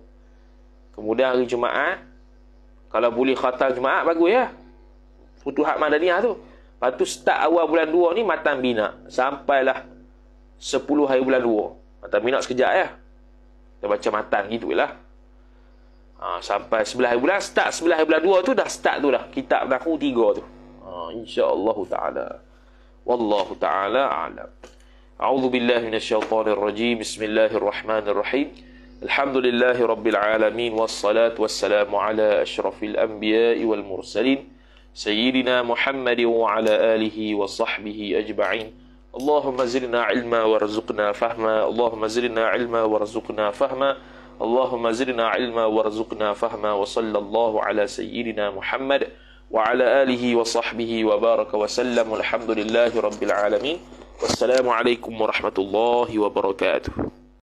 Kemudian hari Jumaat, kalau boleh khatam Jumaat bagus ya. Futuhat Madaniyah tu. Lepas tu start awal bulan 2 ni Matan Bina. Sampailah 10 hari bulan 2. Matan Bina sekejap ya. Kita baca matan gitu lah. Sampai 11 hari bulan. Start 11 hari bulan 2 tu dah start tu dah. Kitab Nahwu 3 tu. InsyaAllah ta'ala. Wallahu ta'ala a'lam. A'udhu billahi minasyaitanir rajim. Bismillahirrahmanirrahim. Alhamdulillahi rabbil alamin. Wassalatu wassalamu ala ashrafil anbiya'i wal mursalin. Sayyidina Muhammad wa ala alihi wa sahbihi ajma'in. Allahumma zidna ilma warzuqna fahma. Allahumma zidna ilma warzuqna fahma. Allahumma zidna ilma warzuqna fahma. Wa sallallahu ala sayyidina Muhammad wa ala alihi wa sahbihi wa baraka wa sallam. Alhamdulillahi rabbil alamin. Wassalamu alaikum warahmatullahi wabarakatuh.